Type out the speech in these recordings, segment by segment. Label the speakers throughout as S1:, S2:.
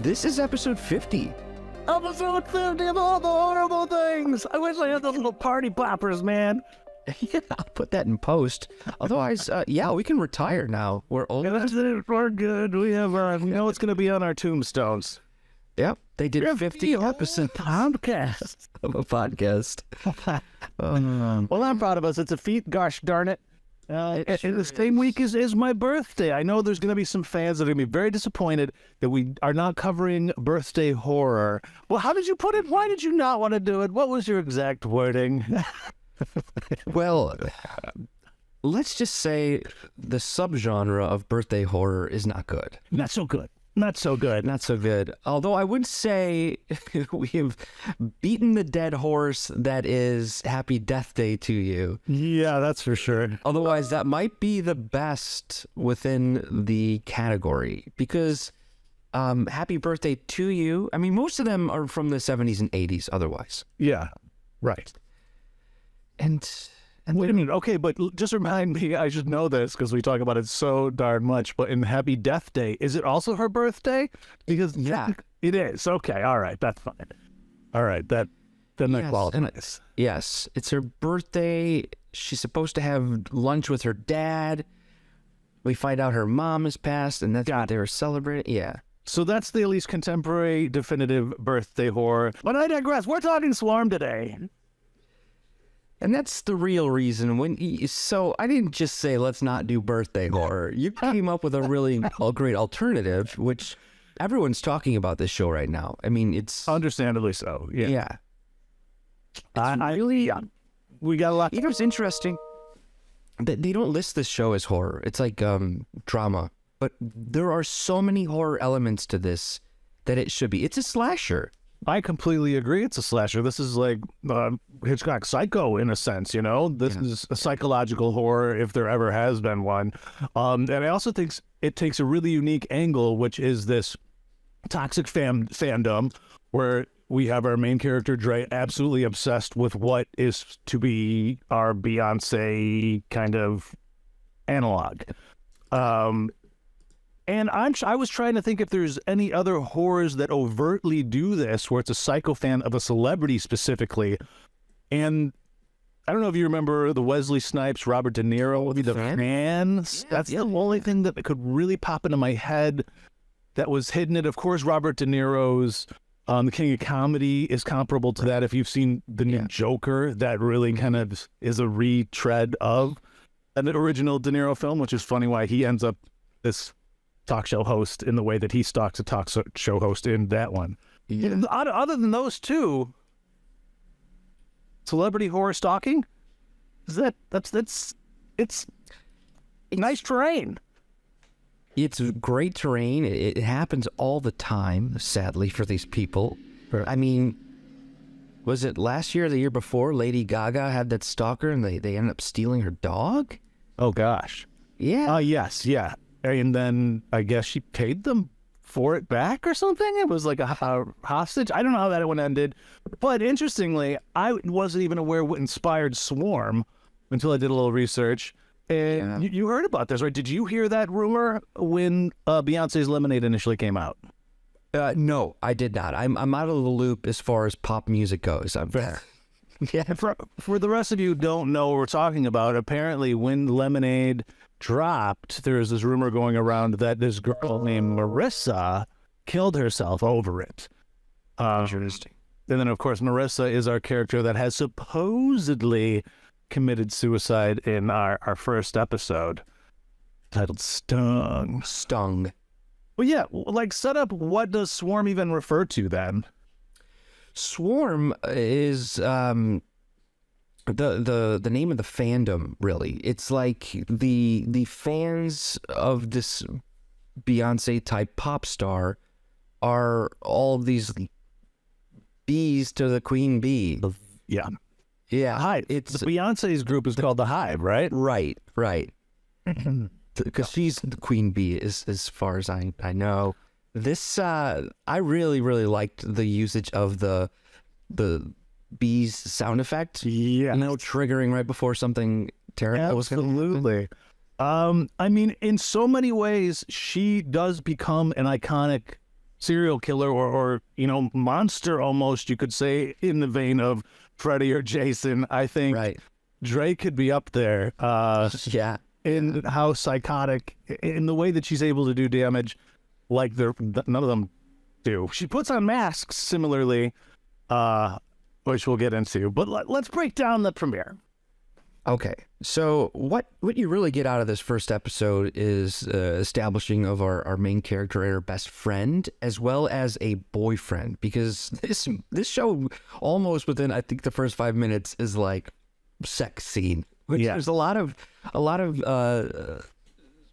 S1: This is episode 50.
S2: Episode 50 of all the horrible things. I wish I had those little party poppers, man.
S1: Yeah, I'll put that in post. Otherwise, yeah, we can retire now. We're old.
S2: Yeah, that's it. We're good. We have our, you know, it's going to be on our tombstones.
S1: Yep, they did 50 episodes
S2: podcast.
S1: of a podcast.
S2: Well, I'm proud of us. It's a feat. Gosh darn it.
S1: It sure
S2: the same week is my birthday. I know there's going to be some fans that are going to be very disappointed that we are not covering birthday horror. Well, how did you put it? Why did you not want to do it? What was your exact wording?
S1: Well, let's just say the subgenre of birthday horror is not good.
S2: Not so good. Not so good.
S1: Not so good. Although I would say we have beaten the dead horse that is Happy Death Day to You.
S2: Yeah, that's for sure.
S1: Otherwise, that might be the best within the category because Happy Birthday to You, I mean, most of them are from the 70s and 80s otherwise.
S2: Yeah, right.
S1: And
S2: Wait a minute. Okay, but just remind me, I should know this because we talk about it so darn much, but in Happy Death Day, is it also her birthday? Because
S1: yeah,
S2: it is. Okay, all right, that's fine. All right, then that qualifies.
S1: Yes, it's her birthday. She's supposed to have lunch with her dad. We find out her mom has passed, and that's what they were celebrating. Yeah.
S2: So that's the at least contemporary definitive birthday horror. But I digress. We're talking Swarm today.
S1: And that's the real reason. So I didn't just say, let's not do birthday horror. You came up with a great alternative, which everyone's talking about this show right now. I mean, it's...
S2: Understandably so, yeah.
S1: Yeah.
S2: We got a lot...
S1: You know, it's interesting that they don't list this show as horror. It's like drama. But there are so many horror elements to this that it should be. It's a slasher.
S2: I completely agree. It's a slasher. This is like Hitchcock Psycho in a sense, you know? This is a psychological horror if there ever has been one. And I also think it takes a really unique angle, which is this toxic fandom where we have our main character, Dre, absolutely obsessed with what is to be our Beyonce kind of analog. And I was trying to think if there's any other horrors that overtly do this, where it's a psycho fan of a celebrity specifically. And I don't know if you remember the Wesley Snipes, Robert De Niro, the Fans. Yeah, that's the only thing that could really pop into my head that was hidden. And of course, Robert De Niro's The King of Comedy is comparable to that. If you've seen the new Joker, that really kind of is a retread of an original De Niro film, which is funny why he ends up this talk show host in the way that he stalks a talk show host in that one. Yeah. Other than those two, celebrity horror stalking, it's nice terrain.
S1: It's great terrain. It happens all the time, sadly, for these people. I mean, was it last year or the year before Lady Gaga had that stalker and they ended up stealing her dog?
S2: Oh, gosh.
S1: Yeah.
S2: Yes, yeah. And then I guess she paid them for it back or something. It was like a hostage. I don't know how that one ended. But interestingly, I wasn't even aware what inspired Swarm until I did a little research. And you heard about this, right? Did you hear that rumor when Beyonce's Lemonade initially came out?
S1: No, I did not. I'm out of the loop as far as pop music goes.
S2: Yeah. For the rest of you who don't know what we're talking about, apparently when Lemonade dropped, there's this rumor going around that this girl named Marissa killed herself over it.
S1: Interesting.
S2: And then, of course, Marissa is our character that has supposedly committed suicide in our first episode, titled Stung.
S1: Stung.
S2: Well, yeah, like, set up, what does Swarm even refer to then?
S1: Swarm is the name of the fandom, really. It's like the fans of this Beyonce type pop star are all these bees to the queen bee.
S2: Yeah.
S1: Yeah.
S2: Hive. The Beyonce's group is called the Hive, right?
S1: Right. Because she's the queen bee as far as I know. This I really liked the usage of the bees sound effect.
S2: Yeah,
S1: you know, triggering right before something terrible.
S2: Absolutely. I mean, in so many ways, she does become an iconic serial killer or monster almost, you could say, in the vein of Freddy or Jason. I think
S1: Right.
S2: Dre could be up there
S1: Yeah.
S2: in how psychotic, in the way that she's able to do damage like none of them do. She puts on masks similarly, which we'll get into. But let's break down the premiere.
S1: Okay, so what you really get out of this first episode is establishing of our main character and her best friend, as well as a boyfriend, because this show almost within, I think, the first 5 minutes is like sex scene. Which there's a lot of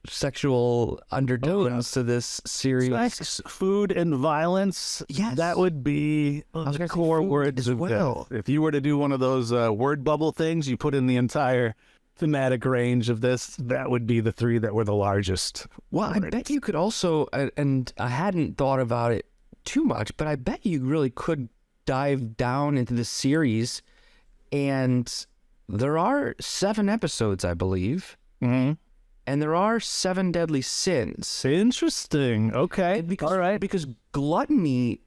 S1: sexual undertones to this series.
S2: Sex, food, and violence.
S1: Yes.
S2: That would be
S1: was
S2: the
S1: gonna say
S2: core
S1: food
S2: words
S1: as
S2: of
S1: well.
S2: this. If you were to do one of those word bubble things, you put in the entire thematic range of this, that would be the three that were the largest.
S1: Well, I bet you could also, and I hadn't thought about it too much, but I bet you really could dive down into the series, and there are 7 episodes, I believe,
S2: Mm-hmm.
S1: and there are 7 deadly sins.
S2: Interesting. Okay.
S1: Because,
S2: All right.
S1: because gluttony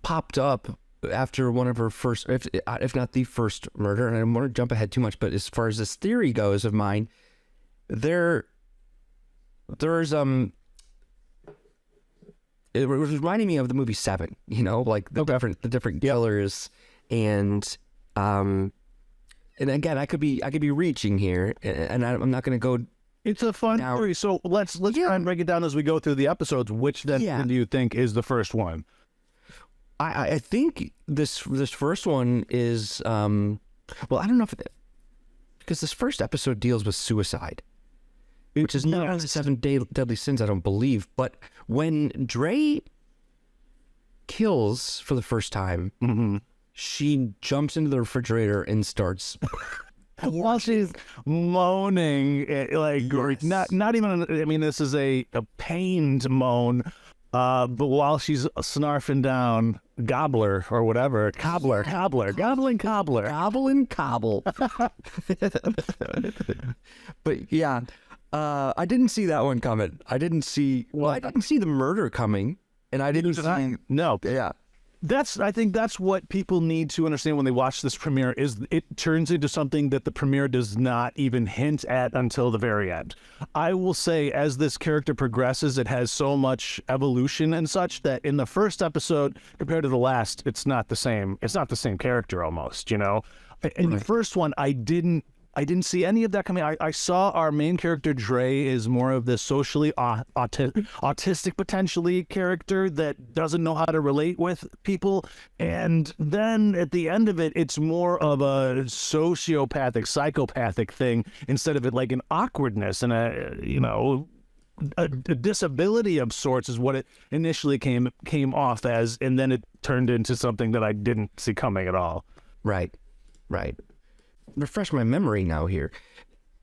S1: popped up after one of her first, if not the first murder, and I don't want to jump ahead too much, but as far as this theory goes of mine, there's it was reminding me of the movie Seven, like the different killers, and again, I could be reaching here, and I'm not going to go.
S2: It's a fun
S1: Now-
S2: theory. So let's try and break it down as we go through the episodes. Which then do you think is the first one?
S1: I think this first one is well, I don't know because this first episode deals with suicide, which is not one of the 7 deadly sins, I don't believe. But when Dre kills for the first time, she jumps into the refrigerator and starts.
S2: While she's moaning, or not even. I mean, this is a pained moan. But while she's snarfing down gobbler or whatever, gobbling cobbler.
S1: Gobble and cobble. But yeah, I didn't see that one coming. I didn't see the murder coming, and I didn't see.
S2: No,
S1: Yeah.
S2: I think that's what people need to understand when they watch this premiere, is it turns into something that the premiere does not even hint at until the very end. I will say, as this character progresses, it has so much evolution and such that in the first episode compared to the last, it's not the same. It's not the same character almost, In the first one, I didn't see any of that coming. I saw our main character, Dre, is more of this socially autistic, potentially, character that doesn't know how to relate with people. And then at the end of it, it's more of a sociopathic, psychopathic thing instead of it like an awkwardness and a disability of sorts is what it initially came off as. And then it turned into something that I didn't see coming at all.
S1: Right. Refresh my memory now here.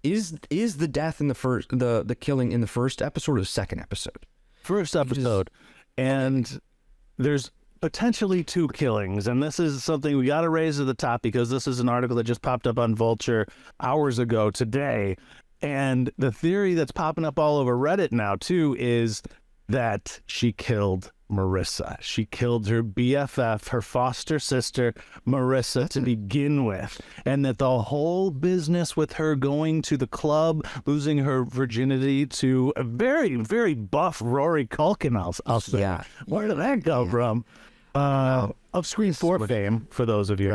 S1: Is the death in the first the killing in the first episode or the second episode?
S2: First episode. And there's potentially 2 killings. And this is something we got to raise at the top because this is an article that just popped up on Vulture hours ago today. And the theory that's popping up all over Reddit now, too, is that she killed Marissa. She killed her BFF, her foster sister, Marissa, to begin with. And that the whole business with her going to the club, losing her virginity to a very, very buff Rory Culkin, I'll say.
S1: Yeah.
S2: Where did that go from? Of Screen 4 fame, for those of you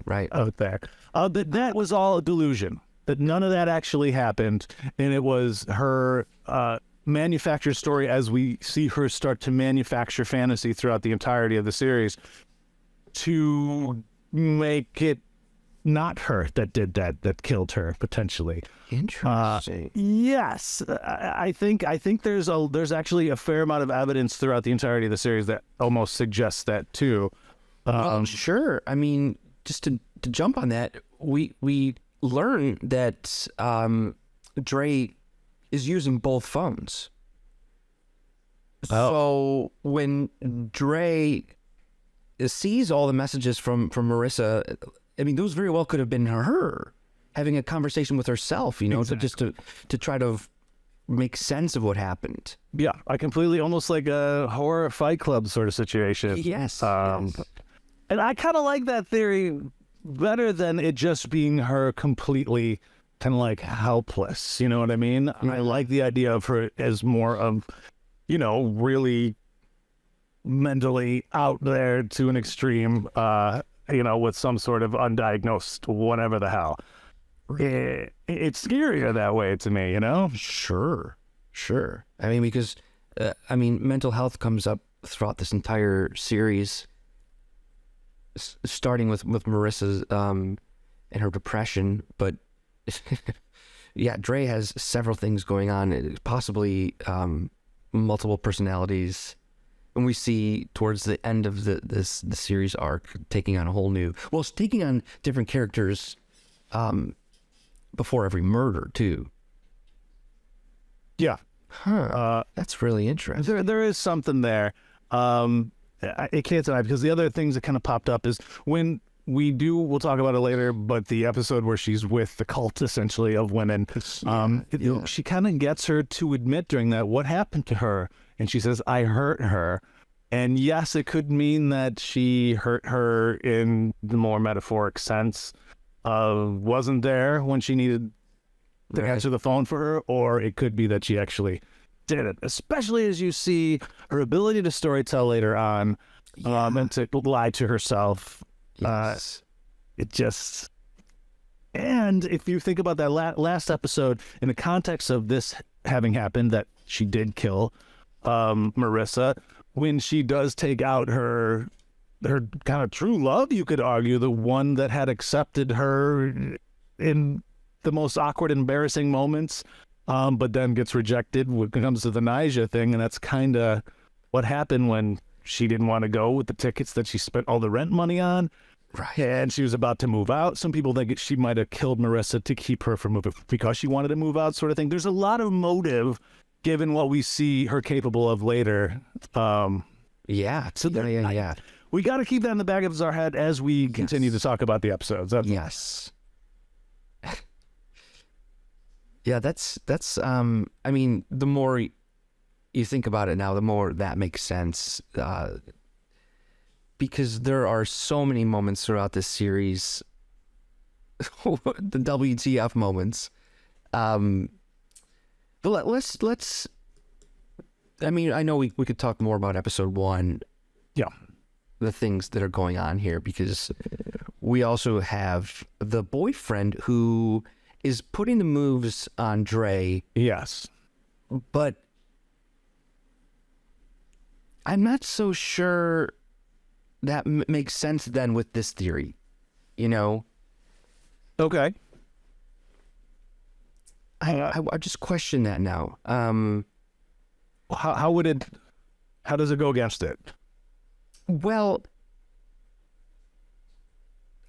S1: Right.
S2: out there. That was all a delusion. That none of that actually happened. And it was her manufactured story as we see her start to manufacture fantasy throughout the entirety of the series to make it not her that did that killed her potentially.
S1: Interesting.
S2: Yes, I think there's actually a fair amount of evidence throughout the entirety of the series that almost suggests that too.
S1: Sure. I mean, just to jump on that, we learn that Dre is using both phones. So when Dre sees all the messages from Marissa, I mean, those very well could have been her having a conversation with herself,
S2: Exactly.
S1: to try to make sense of what happened.
S2: Yeah, I completely, almost like a horror Fight Club sort of situation.
S1: Yes.
S2: And I kind of like that theory better than it just being her completely kind of like helpless. You know what I mean? I like the idea of her as more of, really mentally out there to an extreme, with some sort of undiagnosed whatever the hell. It's scarier that way to me,
S1: Sure. I mean, because, mental health comes up throughout this entire series, starting with Marissa's and her depression. But, yeah, Dre has several things going on, possibly multiple personalities. And we see towards the end of the series arc taking on a whole new... Well, it's taking on different characters before every murder, too.
S2: Yeah.
S1: That's really interesting.
S2: There is something there. I can't deny, because the other things that kind of popped up is when we'll talk about it later, but the episode where she's with the cult, essentially, of women, she kind of gets her to admit during that what happened to her. And she says, I hurt her. And yes, it could mean that she hurt her in the more metaphoric sense of wasn't there when she needed to answer the phone for her, or it could be that she actually did it, especially as you see her ability to storytell later on, and to lie to herself.
S1: Yes.
S2: And if you think about that last episode in the context of this having happened, that she did kill Marissa, when she does take out her kind of true love, you could argue, the one that had accepted her in the most awkward, embarrassing moments, but then gets rejected when it comes to the Nyjah thing. And that's kind of what happened when she didn't want to go with the tickets that she spent all the rent money on.
S1: Right.
S2: And she was about to move out. Some people think she might have killed Marissa to keep her from moving because she wanted to move out, sort of thing. There's a lot of motive given what we see her capable of later.
S1: Yeah.
S2: We got to keep that in the back of our head as we continue to talk about the episodes.
S1: Yes. Yeah, that's the more you think about it now, the more that makes sense. Because there are so many moments throughout this series, the WTF moments. But let's. I know we could talk more about episode 1.
S2: Yeah.
S1: The things that are going on here, because we also have the boyfriend who is putting the moves on Dre.
S2: Yes.
S1: But I'm not so sure that makes sense then with this theory,
S2: Okay.
S1: I just question that now.
S2: How does it go against it?
S1: Well,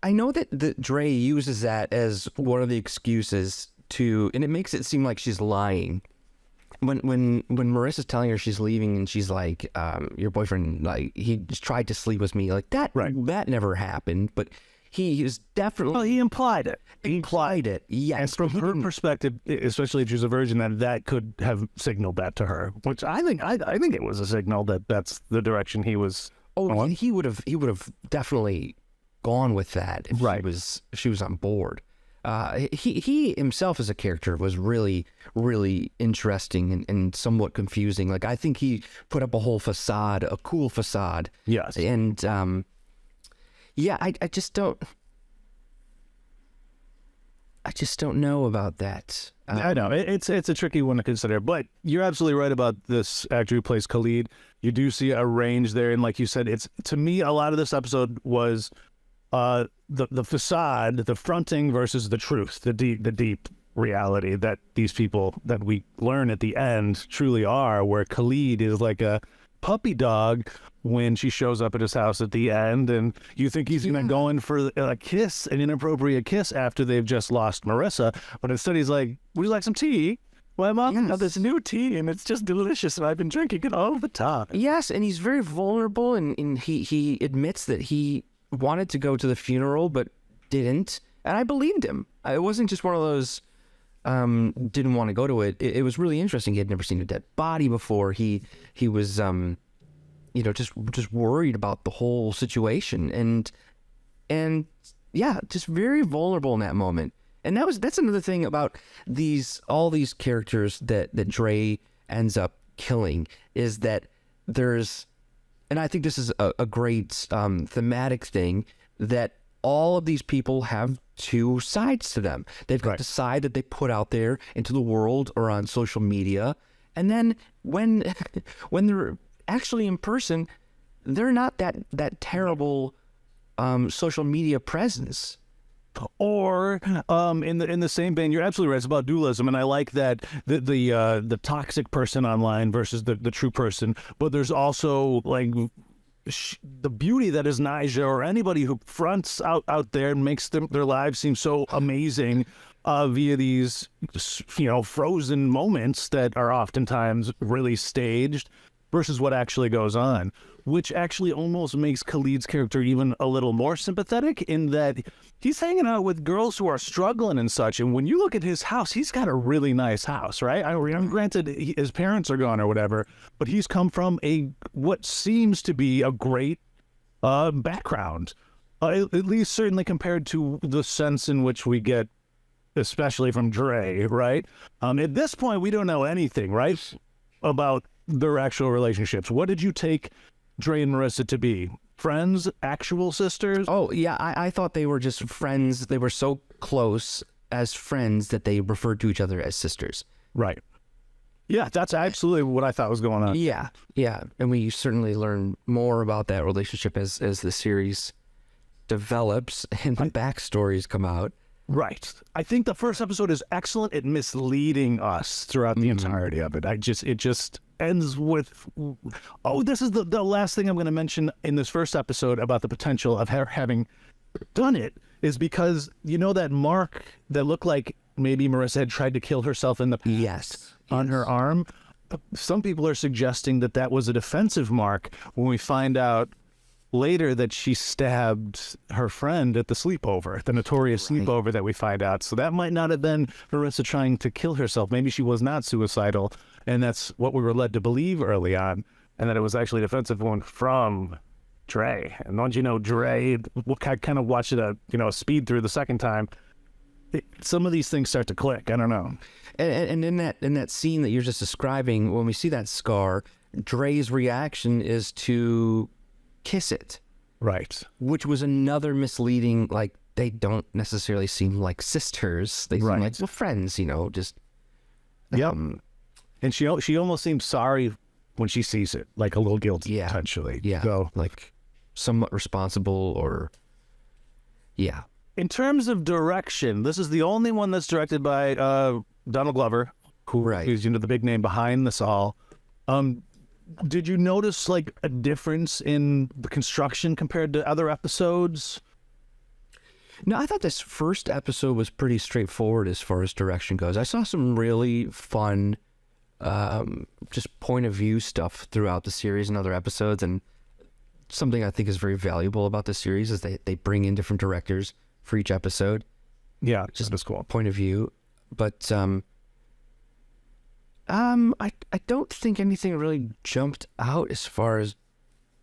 S1: I know that Dre uses that as one of the excuses to, and it makes it seem like she's lying. When Marissa's telling her she's leaving and she's like, your boyfriend, like, he just tried to sleep with me, like that,
S2: right.
S1: That never happened, but he is definitely...
S2: Well, he implied it.
S1: Yes.
S2: And from her perspective, especially if she's a virgin, that could have signaled that to her, which I think it was a signal that that's the direction he was going.
S1: He would have definitely gone with that if she was on board. He himself as a character was really, really interesting and somewhat confusing. Like, I think he put up a whole facade, a cool facade.
S2: Yes.
S1: And, I just don't know about that.
S2: I know. It's a tricky one to consider, but you're absolutely right about this actor who plays Khalid. You do see a range there, and like you said, it's, to me, a lot of this episode was the facade, the fronting versus the truth, the deep reality that these people that we learn at the end truly are, where Khalid is like a puppy dog when she shows up at his house at the end, and you think he's gonna go in for a kiss, an inappropriate kiss, after they've just lost Marissa, but instead he's like, would you like some tea? Well, Mom, got this new tea, and it's just delicious, and I've been drinking it all the time.
S1: Yes, and he's very vulnerable, and he admits that he wanted to go to the funeral but didn't, and I believed him. It wasn't just one of those didn't want to go to it. It was really interesting. He had never seen a dead body before. He was just worried about the whole situation, and yeah, just very vulnerable in that moment. And that's another thing about all these characters that Dre ends up killing, is that and I think this is a great thematic thing, that all of these people have two sides to them. They've got the side that they put out there into the world or on social media, and then when they're actually in person, they're not that terrible social media presence.
S2: Or in the same vein, you're absolutely right. It's about dualism, and I like that the toxic person online versus the true person. But there's also like the beauty that is Nyjah, or anybody who fronts out there and makes their lives seem so amazing via these frozen moments that are oftentimes really staged, versus what actually goes on, which actually almost makes Khalid's character even a little more sympathetic, in that he's hanging out with girls who are struggling and such. And when you look at his house, he's got a really nice house, right? Granted, his parents are gone or whatever, but he's come from what seems to be a great background, at least certainly compared to the sense in which we get, especially from Dre, right? At this point, we don't know anything, right, about their actual relationships. What did you take Dre and Marissa to be? Friends? Actual sisters?
S1: Oh, yeah, I thought they were just friends. They were so close as friends that they referred to each other as sisters.
S2: Right. Yeah, that's absolutely what I thought was going on.
S1: Yeah. And we certainly learn more about that relationship as the series develops and the backstories come out.
S2: Right. I think the first episode is excellent at misleading us throughout the entirety of it. It just ends with, this is the last thing I'm going to mention in this first episode about the potential of her having done it, is because that mark that looked like maybe Marissa had tried to kill herself in the past on her arm. Some people are suggesting that was a defensive mark, when we find out later that she stabbed her friend at the sleepover, the notorious sleepover that we find out. So that might not have been Marissa trying to kill herself. Maybe she was not suicidal, and that's what we were led to believe early on, and that it was actually a defensive one from Dre. And don't you know, Dre, I kind of watched it speed through the second time. Some of these things start to click. I don't know.
S1: And in that scene that you're just describing, when we see that scar, Dre's reaction is to kiss it,
S2: right?
S1: Which was another misleading. Like, they don't necessarily seem like sisters; they seem like friends. Just
S2: yep. And she almost seems sorry when she sees it, like a little guilty, potentially.
S1: Yeah,
S2: so
S1: like somewhat responsible, or yeah.
S2: In terms of direction, this is the only one that's directed by Donald Glover, who's the big name behind this all. Did you notice like a difference in the construction compared to other episodes?
S1: No, I thought this first episode was pretty straightforward as far as direction goes. I saw some really fun, just point of view stuff throughout the series and other episodes. And something I think is very valuable about the series is they bring in different directors for each episode.
S2: Yeah, just that's cool.
S1: Point of view. But I don't think anything really jumped out as far as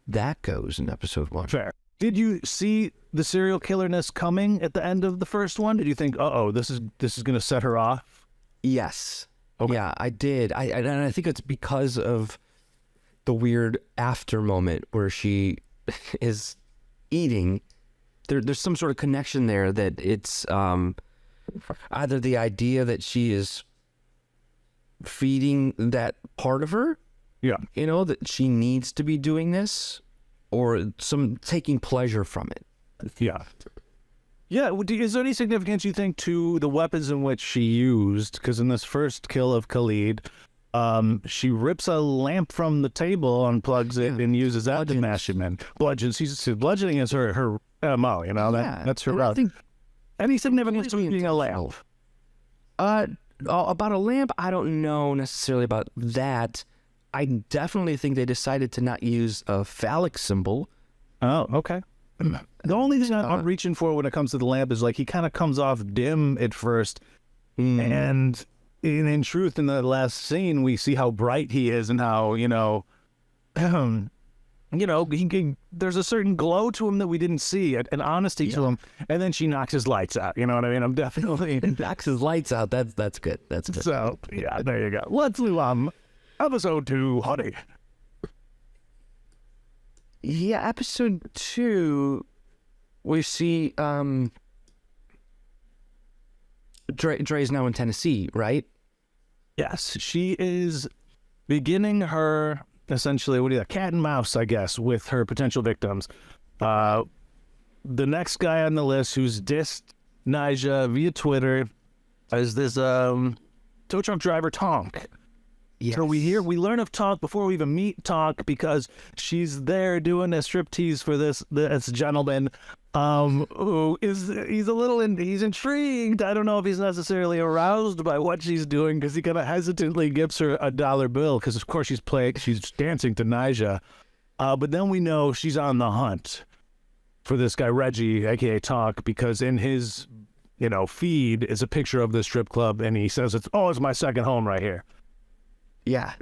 S1: that goes in episode 1.
S2: Fair. Did you see the serial killerness coming at the end of the first one? Did you think, this is going to set her off?
S1: Yes.
S2: Okay.
S1: Yeah, I did. And I think it's because of the weird after moment where she is eating. There's some sort of connection there that it's either the idea that she is feeding that part of her, that she needs to be doing this, or some taking pleasure from it.
S2: Yeah. Is there any significance, you think, to the weapons in which she used? Because in this first kill of Khalid, she rips a lamp from the table, unplugs it, and uses that to mash him in. Bludgeoning is her MO, that's her route. Any significance to being a lamp?
S1: About a lamp, I don't know necessarily about that. I definitely think they decided to not use a phallic symbol.
S2: Oh, okay. The only thing I'm reaching for when it comes to the lamp is like he kind of comes off dim at first, And in truth, in the last scene, we see how bright he is and how, there's a certain glow to him that we didn't see, an honesty to him. And then she knocks his lights out. You know what I mean? I'm definitely
S1: Knocks his lights out. That's good. That's good.
S2: so. Yeah, there you go. Let's move on. Episode 2, honey.
S1: Yeah, episode 2, we see Dre's now in Tennessee, right?
S2: Yes, she is beginning her essentially cat and mouse, I guess, with her potential victims. The next guy on the list who's dissed Nyjah via Twitter is this tow truck driver Tonk.
S1: Yes.
S2: So we learn of Tonk before we even meet Tonk because she's there doing a striptease for this gentleman who he's intrigued. I don't know if he's necessarily aroused by what she's doing because he kind of hesitantly gives her a dollar bill because of course she's dancing to Nyjah. But then we know she's on the hunt for this guy Reggie, aka Tonk, because in his feed is a picture of the strip club and he says it's my second home right here.
S1: Yeah.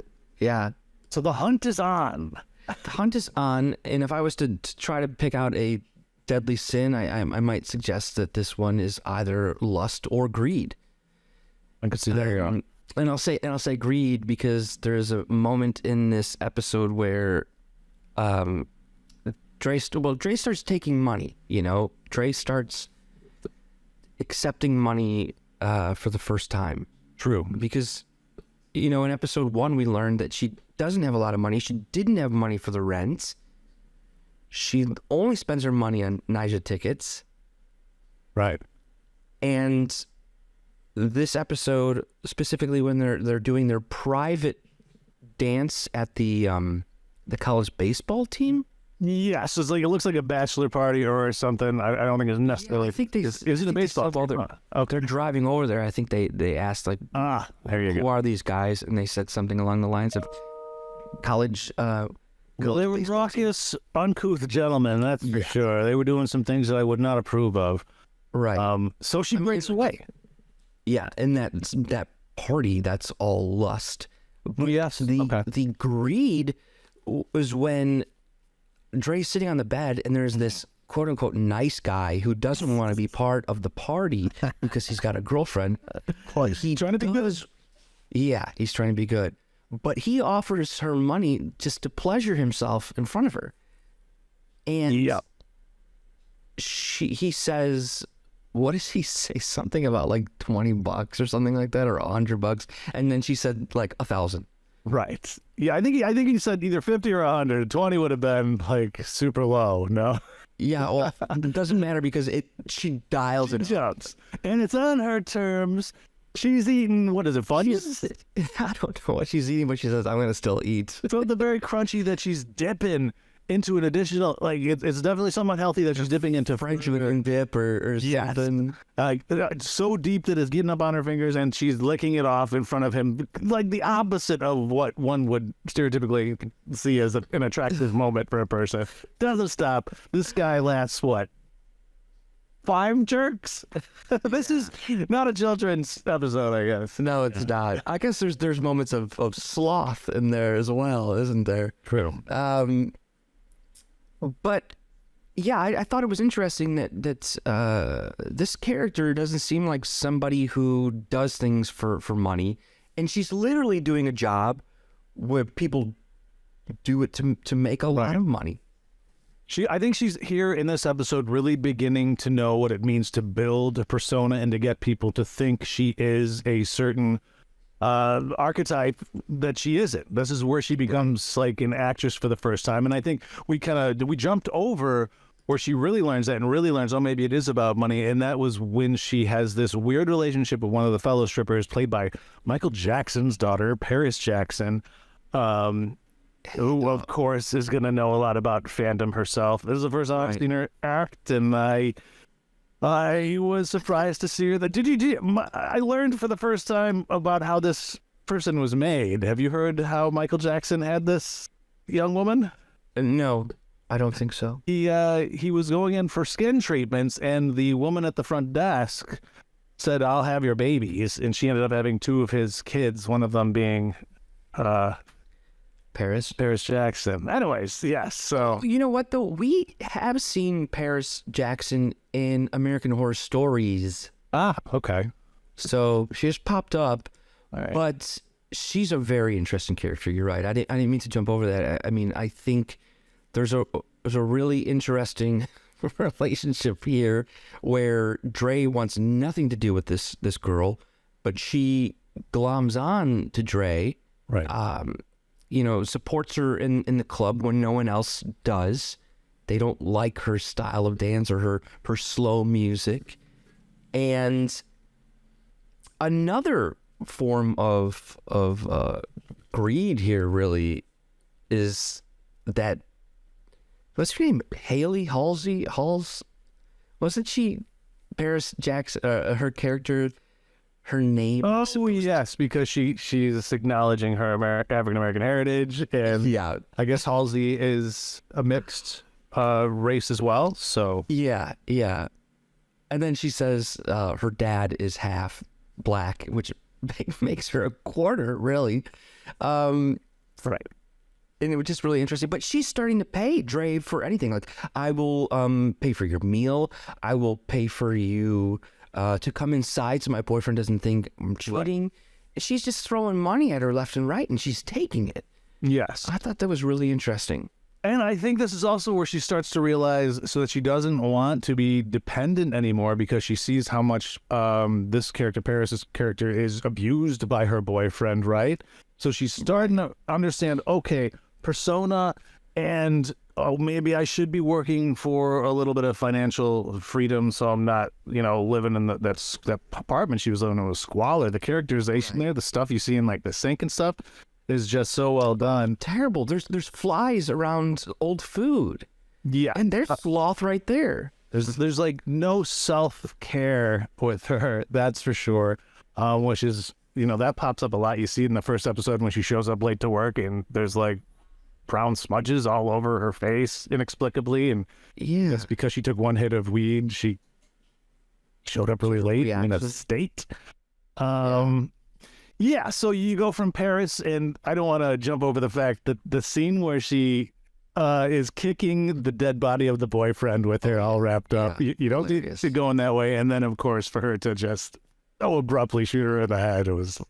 S2: So the hunt is on.
S1: The hunt is on, and if I was to try to pick out a deadly sin, I might suggest that this one is either lust or greed.
S2: I could see that.
S1: And I'll say greed because there's a moment in this episode where Dre starts taking money. Dre starts accepting money for the first time.
S2: True.
S1: Because in episode 1, we learned that she doesn't have a lot of money. She didn't have money for the rent. She only spends her money on Nyjah tickets.
S2: Right.
S1: And this episode, specifically when they're doing their private dance at the college baseball team.
S2: Yes, it looks like a bachelor party or something. I don't think it's necessarily.
S1: I think they
S2: is it a baseball?
S1: They're driving over there. I think they asked
S2: there you
S1: who
S2: go.
S1: are these guys, and they said something along the lines of college.
S2: They were raucous, uncouth gentlemen. That's for sure. They were doing some things that I would not approve of.
S1: Right.
S2: So she breaks away.
S1: Yeah, and that party, that's all lust.
S2: Yes.
S1: The greed was when Dre's sitting on the bed and there's this quote unquote nice guy who doesn't want to be part of the party because he's got a girlfriend.
S2: He's trying to be good.
S1: Yeah, he's trying to be good. But he offers her money just to pleasure himself in front of her. And he says, what does he say? Something about like $20 or something like that, or $100. And then she said like 1,000.
S2: Right. Yeah, I think he said either 50 or 100. 20 would have been like super low. No.
S1: Yeah, well, it doesn't matter because she dials it.
S2: Jumps. And it's on her terms. She's eating, what is it, Funyuns?
S1: I don't know what she's eating, but she says, I'm going to still eat.
S2: So the very crunchy that she's dipping into an additional, like, it's definitely somewhat healthy that she's dipping into
S1: French dip or something.
S2: So deep that it's getting up on her fingers and she's licking it off in front of him, like the opposite of what one would stereotypically see as an attractive moment for a person. Doesn't stop. This guy lasts, 5 jerks? This is not a children's episode, I guess.
S1: No, it's not. I guess there's moments of sloth in there as well, isn't there?
S2: True.
S1: But yeah, I thought it was interesting that this character doesn't seem like somebody who does things for money, and she's literally doing a job where people do it to make a lot of money.
S2: I think she's here in this episode really beginning to know what it means to build a persona and to get people to think she is a certain archetype that she isn't. This is where she becomes like an actress for the first time. And I think we jumped over where she really learns that and really learns, maybe it is about money. And that was when she has this weird relationship with one of the fellow strippers played by Michael Jackson's daughter, Paris Jackson, who, of course, is going to know a lot about fandom herself. This is the first time I've seen her act, and I was surprised to see her. I learned for the first time about how this person was made. Have you heard how Michael Jackson had this young woman?
S1: No, I don't think so.
S2: He was going in for skin treatments, and the woman at the front desk said, "I'll have your babies," and she ended up having 2 of his kids, one of them being
S1: Paris.
S2: Paris Jackson. Anyways, yes. So
S1: You know what, though? We have seen Paris Jackson in American Horror Stories.
S2: okay.
S1: So she just popped up.
S2: All right.
S1: But she's a very interesting character. You're right. I didn't mean to jump over that. I mean, I think there's a really interesting relationship here where Dre wants nothing to do with this girl, but she gloms on to Dre.
S2: Right.
S1: Supports her in the club when no one else does. They don't like her style of dance or her slow music. And another form of greed here really is that, what's her name? Haley Halls? Wasn't she Paris Jackson? Her character, her name.
S2: Oh yes, because she's acknowledging her African American heritage, and
S1: Yeah.
S2: I guess Halsey is a mixed race as well. So
S1: Yeah. And then she says her dad is half black, which makes her a quarter, really.
S2: right.
S1: And it was just really interesting. But she's starting to pay Dre for anything. Like, I will pay for your meal. I will pay for you to come inside so my boyfriend doesn't think I'm cheating. She's just throwing money at her left and right, and she's taking it.
S2: Yes.
S1: I thought that was really interesting.
S2: And I think this is also where she starts to realize so that she doesn't want to be dependent anymore because she sees how much this character, Paris's character, is abused by her boyfriend, right? So she's starting to understand, okay, persona, and maybe I should be working for a little bit of financial freedom so I'm not, living in that apartment she was living in was squalor. The characterization there, the stuff you see in like the sink and stuff, is just so well done.
S1: Terrible. There's flies around old food.
S2: Yeah.
S1: And there's sloth right there.
S2: There's like no self-care with her, that's for sure, which is, that pops up a lot. You see it in the first episode when she shows up late to work and there's like brown smudges all over her face inexplicably. And
S1: Yeah.
S2: that's because she took one hit of weed. She showed up really late in a state. Yeah, so you go from Paris, and I don't want to jump over the fact that the scene where she is kicking the dead body of the boyfriend with her all wrapped up, you don't need to go in that way. And then, of course, for her to just so abruptly shoot her in the head, it was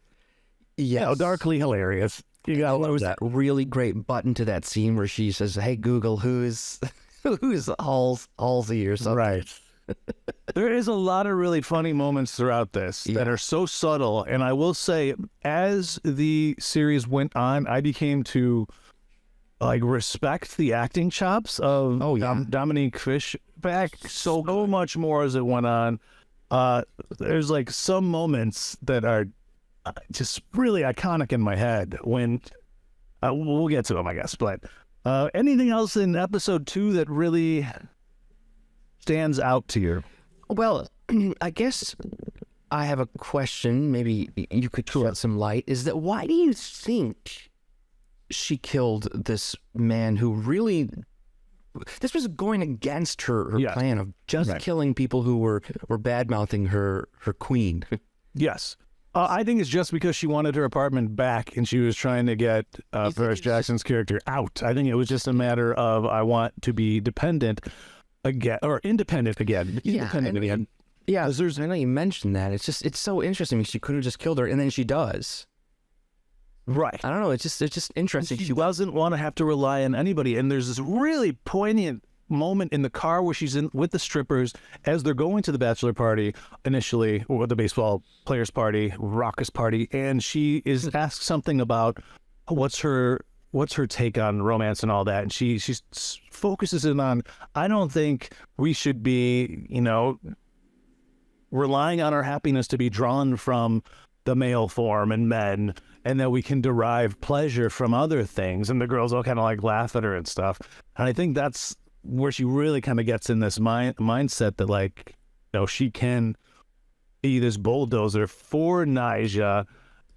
S2: darkly hilarious. You got to love that.
S1: Really great button to that scene where she says, "Hey Google, who's Halsey or something?"
S2: Right. There is a lot of really funny moments throughout this that are so subtle. And I will say, as the series went on, I became to respect the acting chops of Dominique Fishback so much more as it went on. There's like some moments that are just really iconic in my head when we'll get to them, I guess. But anything else in episode 2 that really stands out to you?
S1: Well, I guess I have a question. Maybe you could shed some light. Is that why do you think she killed this man who really... This was going against her plan of just killing people who were bad-mouthing her queen.
S2: Yes. I think it's just because she wanted her apartment back and she was trying to get Paris Jackson's character out. I think it was just a matter of, I want to be dependent again, or independent again. Independent again.
S1: Yeah, I know you mentioned that. It's so interesting. She could have just killed her, and then she does.
S2: Right.
S1: I don't know. It's just interesting.
S2: She doesn't want to have to rely on anybody. And there's this really poignant moment in the car where she's in with the strippers as they're going to the bachelor party initially, or the baseball players party, raucous party, and she is asked something about what's her take on romance and all that, and she focuses in on, I don't think we should be relying on our happiness to be drawn from the male form and men, and that we can derive pleasure from other things. And the girls all kind of like laugh at her and stuff. And I think that's where she really kind of gets in this mindset that she can be this bulldozer for Nyjah,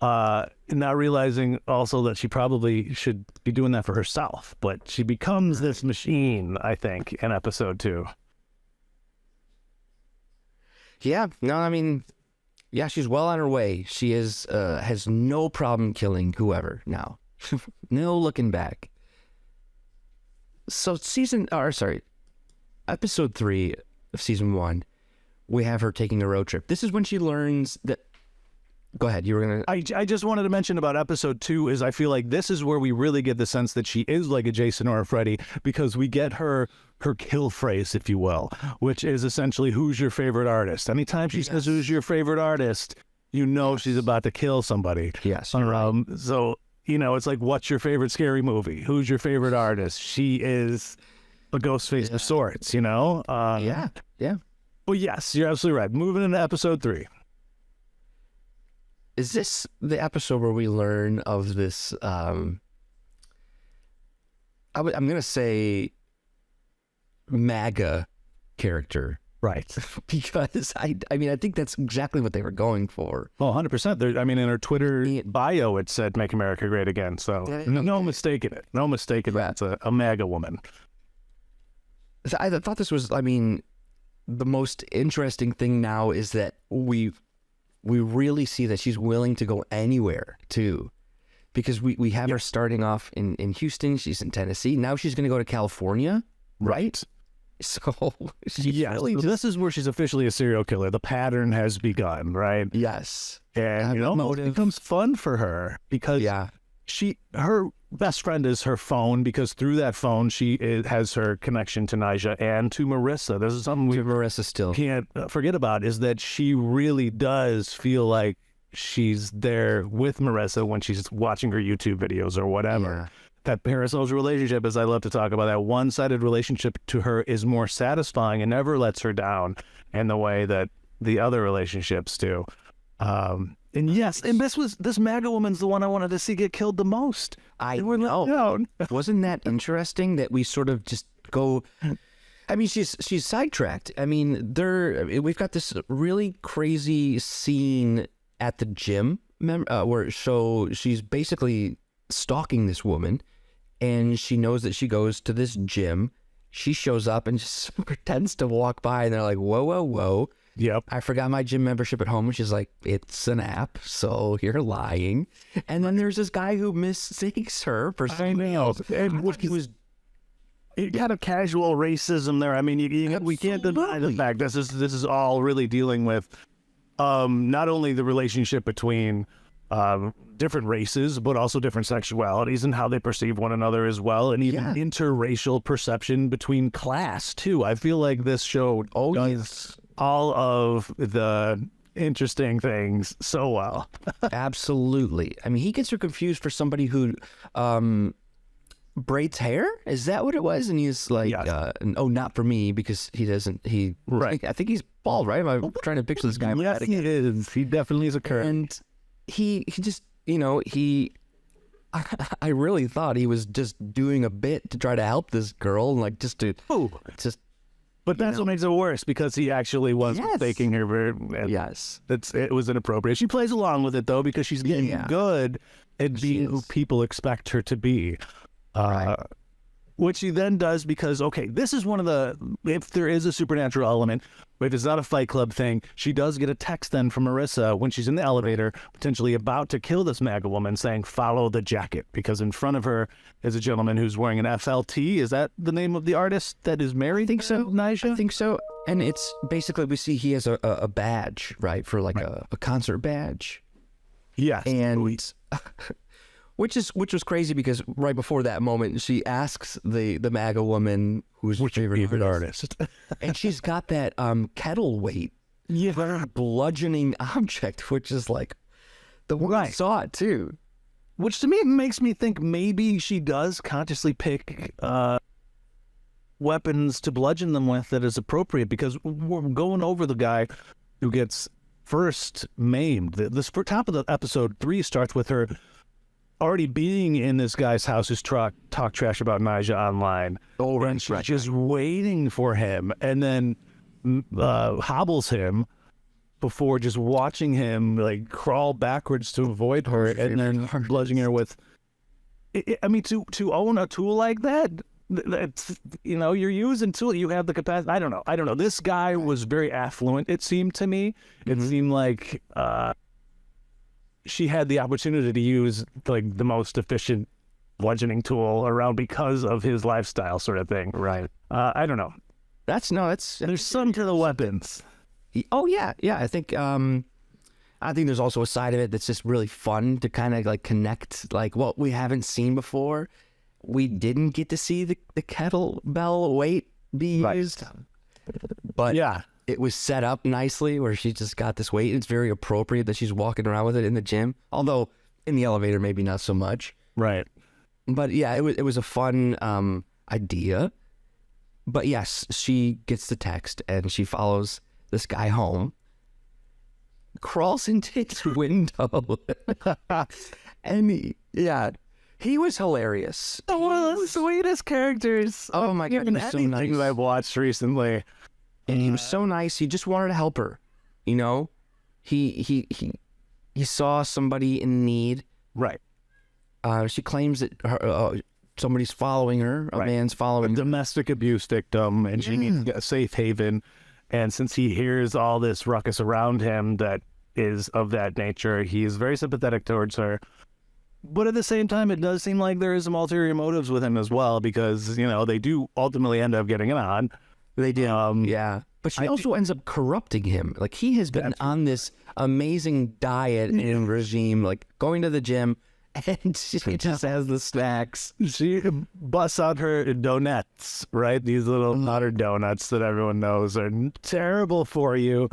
S2: not realizing also that she probably should be doing that for herself. But she becomes this machine, I think, in episode 2.
S1: Yeah, no, I mean, Yeah, she's well on her way. She is has no problem killing whoever now. No looking back. So episode 3 of season 1, we have her taking a road trip. This is when she learns that. Go ahead. You were gonna.
S2: I just wanted to mention about episode 2 is I feel like this is where we really get the sense that she is like a Jason or a Freddy, because we get her kill phrase, if you will, which is essentially, who's your favorite artist? Anytime she says, who's your favorite artist, you know she's about to kill somebody.
S1: Yes. You're right.
S2: So, you know, it's like, what's your favorite scary movie? Who's your favorite artist? She is a ghost face of sorts, you know?
S1: Yeah.
S2: Well, yes, you're absolutely right. Moving into episode 3.
S1: Is this the episode where we learn of this? I'm gonna say MAGA character,
S2: Right.
S1: because I mean I think that's exactly what they were going for.
S2: Well, 100%. I mean, in her Twitter bio, it said, "Make America Great Again." So no mistake in it. No mistake in that. It's a MAGA woman.
S1: I thought this was. I mean, the most interesting thing now is that we really see that she's willing to go anywhere too, because we have her starting off in Houston. She's in Tennessee. Now she's going to go to California, right? So
S2: Really, this is where she's officially a serial killer. The pattern has begun, right?
S1: Yes,
S2: And you know, it becomes fun for her because her best friend is her phone, because through that phone has her connection to Nyjah and to Marissa. This is something
S1: Marissa still
S2: can't forget about, is that she really does feel like she's there with Marissa when she's watching her YouTube videos or whatever.
S1: Yeah.
S2: That parasocial relationship, as I love to talk about, that one-sided relationship to her is more satisfying and never lets her down in the way that the other relationships do. And yes, and this MAGA woman's the one I wanted to see get killed the most.
S1: I know. Wasn't that interesting that we sort of just go? I mean, she's sidetracked. I mean, we've got this really crazy scene at the gym where she's basically stalking this woman, and she knows that she goes to this gym. She shows up and just pretends to walk by, and they're like, "Whoa, whoa, whoa."
S2: Yep.
S1: I forgot my gym membership at home. And she's like, it's an app, so you're lying. And then there's this guy who mistakes her for something else.
S2: And what he was kind of casual racism there. I mean, we can't deny the fact this is all really dealing with not only the relationship between different races, but also different sexualities and how they perceive one another as well, and even interracial perception between class too. I feel like this show does all of the interesting things so well.
S1: Absolutely. I mean, he gets her confused for somebody who braids hair. Is that what it was? And he's like, oh, not for me, because he doesn't. I think he's bald, right? I'm trying to picture this guy.
S2: Yes, he is. He definitely is a curve.
S1: And he just, I really thought he was just doing a bit to try to help this girl, and like just.
S2: But that's what makes it worse, because he actually was mistaking her. It was inappropriate. She plays along with it, though, because she's getting good at being who people expect her to be. Which she then does because, this is one of the, if there is a supernatural element, if it's not a Fight Club thing, she does get a text then from Marissa when she's in the elevator, potentially about to kill this MAGA woman, saying, follow the jacket, because in front of her is a gentleman who's wearing an FLT. Is that the name of the artist that is married? I think so, Nyjah?
S1: I think so. And it's basically, we see he has a badge, right, for like a concert badge.
S2: Yes.
S1: And which was crazy, because right before that moment, she asks the MAGA woman who's her favorite artist, and she's got that kettle weight, bludgeoning object, which is like the one I saw it too.
S2: Which to me makes me think maybe she does consciously pick weapons to bludgeon them with that is appropriate, because we're going over the guy who gets first maimed. This top of the episode 3 starts with her already being in this guy's house who's talk trash about Nyjah online. And she's just waiting for him, and then hobbles him before just watching him like crawl backwards to avoid her, and then bludgeoning her with. I mean, to own a tool like that, That's, you're using tool. You have the capacity. I don't know. This guy was very affluent, it seemed to me. It seemed like she had the opportunity to use like the most efficient bludgeoning tool around because of his lifestyle, sort of thing.
S1: Right.
S2: I don't know.
S1: That's
S2: There's some to the weapons.
S1: Oh yeah. I think there's also a side of it that's just really fun to kind of like connect like what we haven't seen before. We didn't get to see the kettlebell weight be used, but
S2: Yeah.
S1: it was set up nicely where she just got this weight. It's very appropriate that she's walking around with it in the gym, although in the elevator maybe not so much.
S2: Right.
S1: But yeah, it was a fun idea. But yes, she gets the text and she follows this guy home, crawls into his window, and he was hilarious.
S2: One of the sweetest characters.
S1: Oh my God, he was so nice.
S2: That I've watched recently.
S1: And he was so nice. He just wanted to help her. You know, he saw somebody in need.
S2: Right.
S1: She claims that somebody's following her. A man's following
S2: A
S1: her.
S2: domestic abuse victim, and she needs a safe haven. And since he hears all this ruckus around him that is of that nature, he is very sympathetic towards her. But at the same time, it does seem like there is some ulterior motives with him as well, because, they do ultimately end up getting it on.
S1: They did. Yeah. But she also ends up corrupting him. Like, he has been on this amazing diet and regime, like going to the gym, and she just has the snacks.
S2: She busts out her donuts, right? These little Nutter donuts that everyone knows are terrible for you.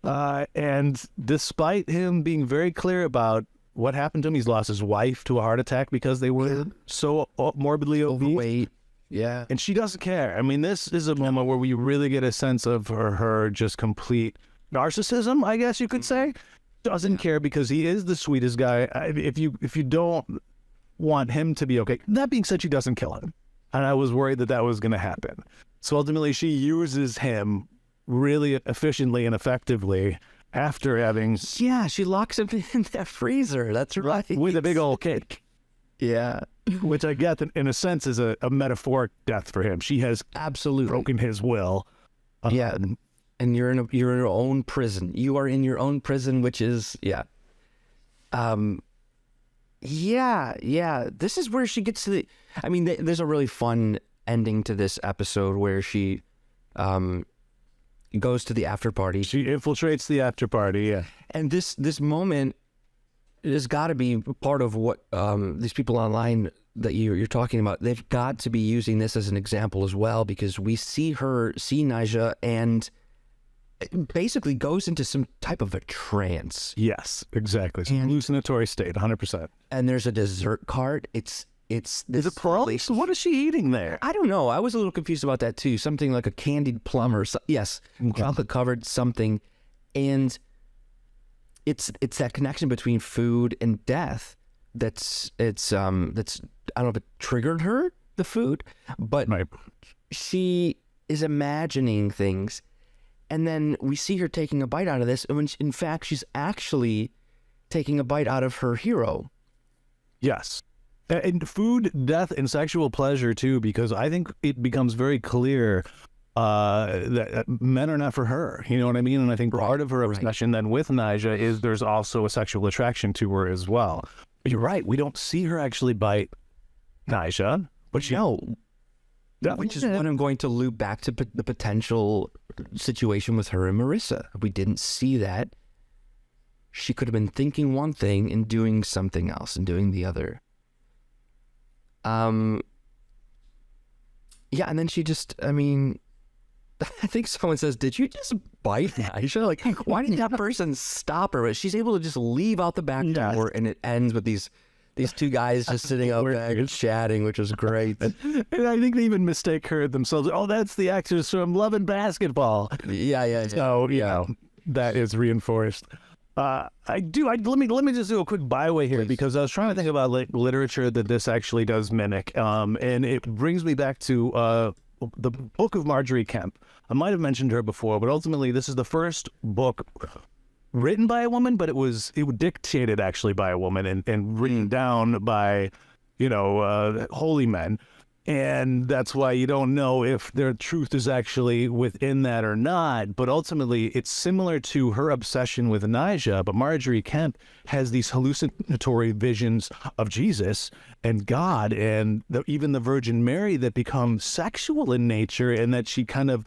S2: And despite him being very clear about what happened to him, he's lost his wife to a heart attack because they were so morbidly obese.
S1: Overweight. Yeah.
S2: And she doesn't care. I mean, this is a moment where we really get a sense of her just complete narcissism, I guess you could say. Doesn't care because he is the sweetest guy. If you don't want him to be okay. That being said, she doesn't kill him. And I was worried that was going to happen. So ultimately, she uses him really efficiently and effectively after having...
S1: Yeah, she locks him in that freezer. That's right.
S2: With a big old cake.
S1: Yeah.
S2: Which I get, in a sense, is a metaphoric death for him. She has
S1: absolutely
S2: broken his will.
S1: Yeah. And you're in your own prison. You are in your own prison, which is, yeah. This is where she gets to the... I mean, there's a really fun ending to this episode where she goes to the after party.
S2: She infiltrates the after party, yeah.
S1: And this moment has got to be part of what these people online that you're talking about, they've got to be using this as an example as well, because we see Naija and basically goes into some type of a trance.
S2: Yes, exactly. It's a hallucinatory state, 100%.
S1: And there's a dessert cart. Is it
S2: pearls? What is she eating there?
S1: I don't know. I was a little confused about that too. Something like a candied plum or yes, chocolate covered something, and it's that connection between food and death. That's I don't know if it triggered her, the food, but she is imagining things, and then we see her taking a bite out of this, and when in fact she's actually taking a bite out of her hero.
S2: Yes. And food, death, and sexual pleasure, too, because I think it becomes very clear that men are not for her. You know what I mean? And I think part of her obsession then with Naija is there's also a sexual attraction to her as well. But you're right. We don't see her actually bite Naija. But
S1: Which is when I'm going to loop back to the potential situation with her and Marissa. We didn't see that. She could have been thinking one thing and doing something else and doing the other. And then she just, I think someone says, did you just bite Naija? Like, why didn't that person stop her? But she's able to just leave out the back door, and it ends with these two guys just sitting out there and chatting, which was great.
S2: And I think they even mistake her themselves. Oh, that's the actress from Love and Basketball.
S1: Yeah.
S2: So, that is reinforced. Let me just do a quick byway here, because I was trying to think about literature that this actually does mimic, and it brings me back to the book of Marjorie Kemp. I might have mentioned her before, but ultimately this is the first book written by a woman, but it was dictated actually by a woman and written down by holy men. And that's why you don't know if their truth is actually within that or not. But ultimately, it's similar to her obsession with Nijah. But Marjorie Kemp has these hallucinatory visions of Jesus and God and even the Virgin Mary that become sexual in nature, and that she kind of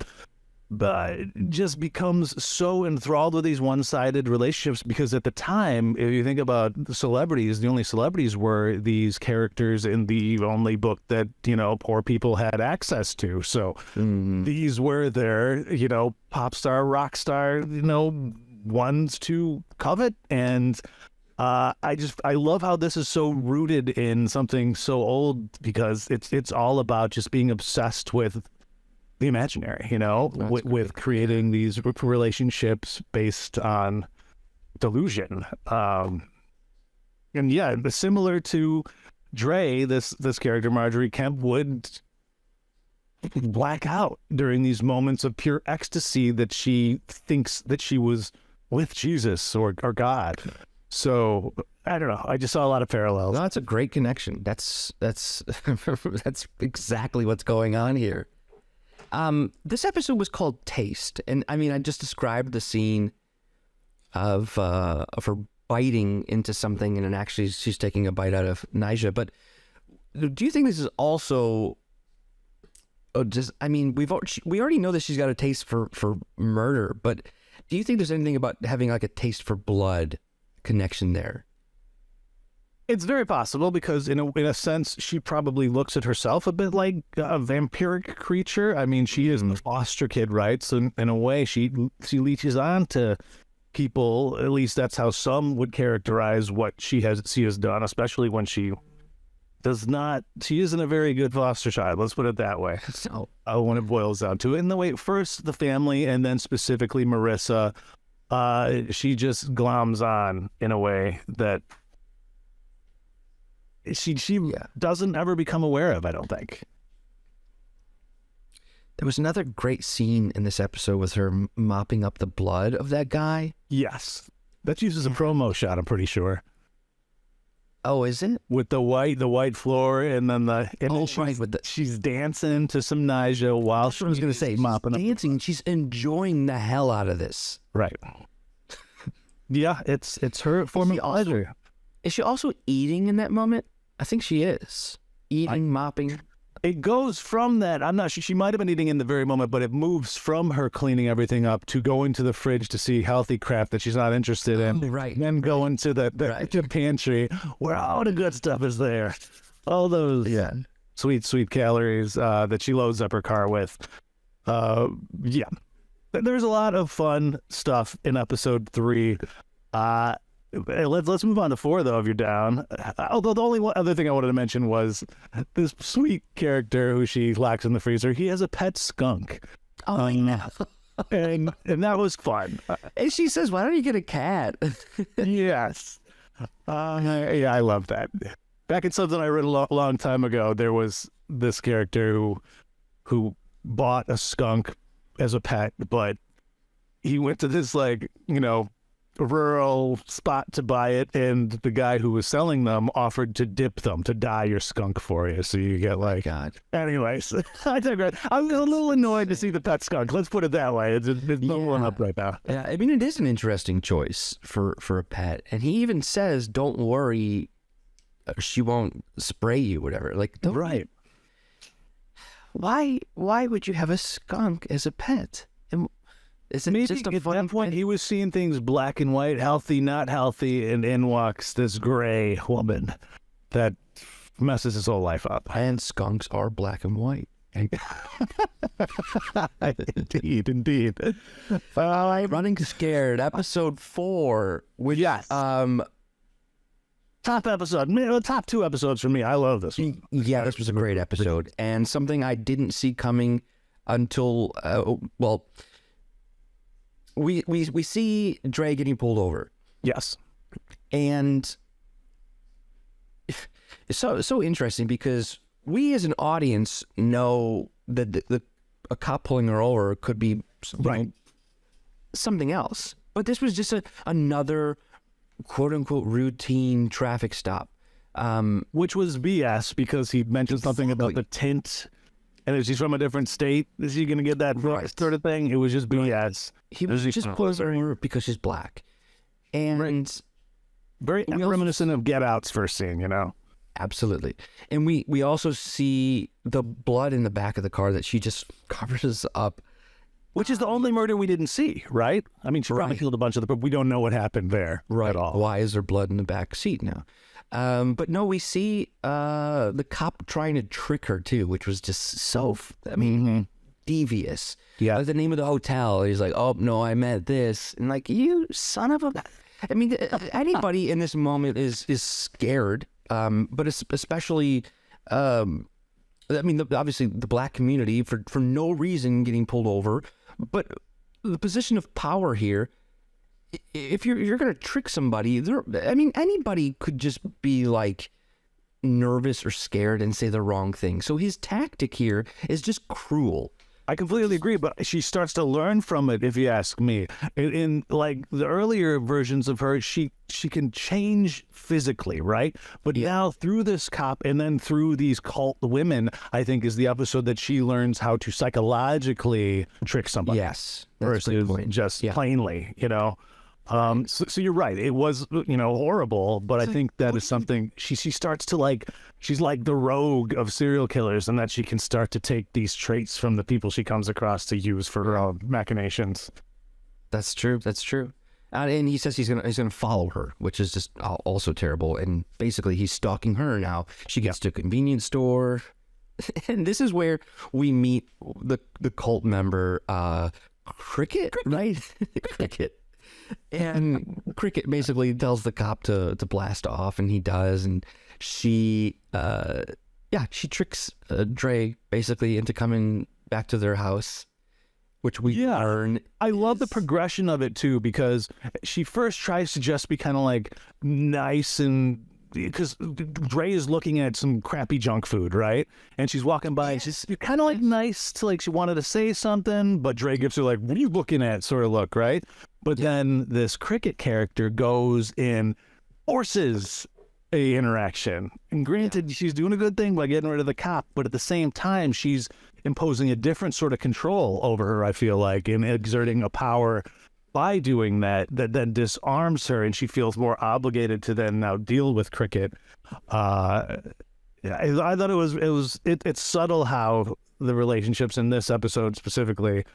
S2: just becomes so enthralled with these one-sided relationships, because at the time, if you think about the celebrities, the only celebrities were these characters in the only book that, poor people had access to. So these were their, pop star, rock star, ones to covet. And I love how this is so rooted in something so old, because it's all about just being obsessed with the imaginary, with creating these relationships based on delusion. And yeah, similar to Dre, this character, Marjorie Kemp, would black out during these moments of pure ecstasy that she thinks that she was with Jesus or God. So I don't know. I just saw a lot of parallels.
S1: No, that's a great connection. That's exactly what's going on here. This episode was called Taste, and I mean, I just described the scene of her biting into something, and then actually she's taking a bite out of Nijah. But do you think this is also we already know that she's got a taste for murder, but do you think there's anything about having like a taste for blood connection there?
S2: It's very possible, because in a sense, she probably looks at herself a bit like a vampiric creature. I mean, she is the foster kid, right? So in a way, she leeches on to people. At least that's how some would characterize what she has done, especially when she isn't a very good foster child. Let's put it that way.
S1: So,
S2: when it boils down to it. In the way, first the family, and then specifically Marissa, she just gloms on in a way that she doesn't ever become aware of, I don't think.
S1: There was another great scene in this episode with her mopping up the blood of that guy.
S2: Yes. That's used as a promo shot, I'm pretty sure.
S1: Oh, is it?
S2: With the white floor, and then she's dancing to some Nijah while
S1: I was going to say,
S2: mopping up.
S1: Dancing, she's enjoying the hell out of this.
S2: Right. Yeah, it's her form of pleasure.
S1: Is she also eating in that moment? I think she is. Eating, mopping.
S2: It goes from that. I'm not sure. She might have been eating in the very moment, but it moves from her cleaning everything up to going to the fridge to see healthy crap that she's not interested in.
S1: Right.
S2: And then going to the pantry where all the good stuff is there. All those sweet calories that she loads up her car with. Yeah. There's a lot of fun stuff in episode 3. Let's move on to 4, though, if you're down. Although the only other thing I wanted to mention was this sweet character who she locks in the freezer. He has a pet skunk.
S1: Oh, no.
S2: And that was fun.
S1: And she says, why don't you get a cat?
S2: Yes. Yeah, I love that. Back in something I read a long time ago, there was this character who bought a skunk as a pet, but he went to this, rural spot to buy it, and the guy who was selling them offered to dip them, to dye your skunk for you, so you get God. Anyways, I digress. I was a little annoyed to see the pet skunk. Let's put it that way. It's no one up right now.
S1: Yeah, I mean, it is an interesting choice for a pet, and he even says, "Don't worry, she won't spray you, whatever."
S2: Right.
S1: Why would you have a skunk as a pet? And is it
S2: maybe
S1: just a
S2: at
S1: fun
S2: that point
S1: pet?
S2: he was seeing things black and white, healthy, not healthy, and in walks this gray woman that messes his whole life up.
S1: And skunks are black and white.
S2: Indeed.
S1: Running Scared, episode 4. Which,
S2: yes. Top episode. Top 2 episodes for me. I love this one.
S1: Yeah, this was a great episode. And something I didn't see coming until, we see Dre getting pulled over.
S2: Yes.
S1: And it's so interesting because we as an audience know that a cop pulling her over could be something else. But this was just another quote-unquote routine traffic stop.
S2: Which was BS because he mentioned something about the tint. And if she's from a different state, is she going to get that sort of thing? It was just BS.
S1: He was just posing her because she's black. And
S2: very reminiscent of Get Out's first scene, you know?
S1: Absolutely. And we also see the blood in the back of the car that she just covers up.
S2: Which is the only murder we didn't see, right? I mean, she probably killed a bunch of the people. We don't know what happened there at all.
S1: Why is there blood in the back seat now? But no, we see the cop trying to trick her too, which was just so, devious.
S2: Yeah.
S1: The name of the hotel. He's like, oh, no, I meant this. And like, you son of a... I mean, anybody in this moment is scared, but it's especially... obviously the black community for no reason getting pulled over, but the position of power here, if you're going to trick somebody, anybody could just be like nervous or scared and say the wrong thing. So his tactic here is just cruel.
S2: I completely agree, but she starts to learn from it, if you ask me. In like the earlier versions of her, she can change physically, right? But now through this cop and then through these cult women, I think is the episode that she learns how to psychologically trick somebody.
S1: Yes, that's a good
S2: versus
S1: point.
S2: just plainly, you know. So you're right. It was, horrible, but I think that is something she starts to she's like the rogue of serial killers, and that she can start to take these traits from the people she comes across to use for her own machinations.
S1: That's true. That's true. And he says he's gonna follow her, which is just also terrible. And basically he's stalking her now. She gets to a convenience store. And this is where we meet the cult member, Cricket, right? Cricket. And Cricket basically tells the cop to blast off, and he does. And she tricks Dre basically into coming back to their house, which we learn.
S2: I love the progression of it too, because she first tries to just be kind of like nice, and because Dre is looking at some crappy junk food, right? And she's walking by, and she's kind of like nice to she wanted to say something, but Dre gives her like, "What are you looking at?" sort of look, right? But then this Cricket character goes and forces a interaction. And granted, she's doing a good thing by getting rid of the cop, but at the same time, she's imposing a different sort of control over her, I feel like, and exerting a power by doing that then disarms her, and she feels more obligated to then now deal with Cricket. I thought it's subtle how the relationships in this episode specifically,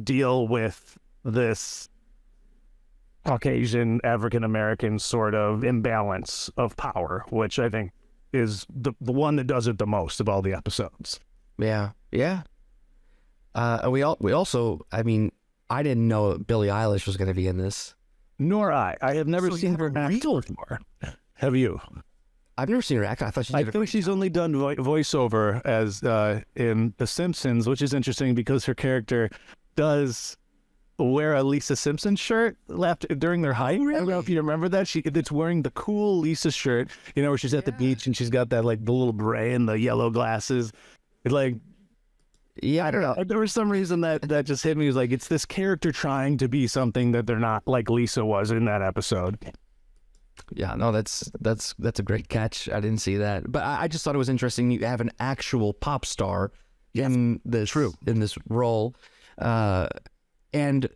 S2: deal with this Caucasian African-American sort of imbalance of power, which I think is the one that does it the most of all the episodes.
S1: Yeah. We also, I didn't know Billie Eilish was going to be in this.
S2: Nor I. I have never seen her act before. Have you?
S1: I've never seen her act. I think
S2: she's only done voiceover as in The Simpsons, which is interesting because her character does wear a Lisa Simpson shirt left during their hike. Really? I don't know if you remember that. It's wearing the cool Lisa shirt, where she's at the beach and she's got that the little beret and the yellow glasses. It's I don't know. There was some reason that just hit me. It was it's this character trying to be something that they're not, like Lisa was in that episode.
S1: Yeah, no, that's a great catch. I didn't see that, but I just thought it was interesting. You have an actual pop star in this role, and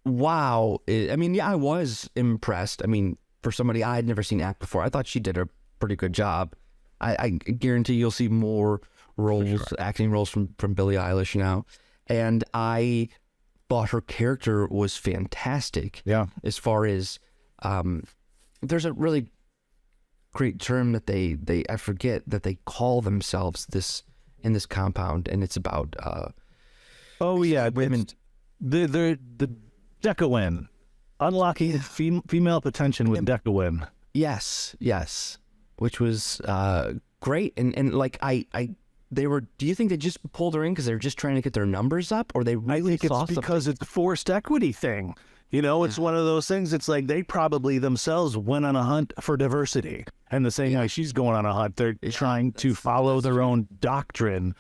S1: wow, I was impressed. For somebody I had never seen act before, I thought she did a pretty good job. I guarantee you'll see more roles, acting roles from Billie Eilish now, and I thought her character was fantastic.
S2: Yeah,
S1: as far as there's a really great term that I forget that they call themselves this in this compound, and it's about
S2: women. The Decoen, unlocking female potential with Decoen.
S1: Yes, which was great, and they were. Do you think they just pulled her in because they were just trying to get their numbers up, or they really?
S2: I think it's because it's a forced equity thing. It's one of those things. It's like they probably themselves went on a hunt for diversity, and the same way she's going on a hunt, they're trying to follow their own doctrine.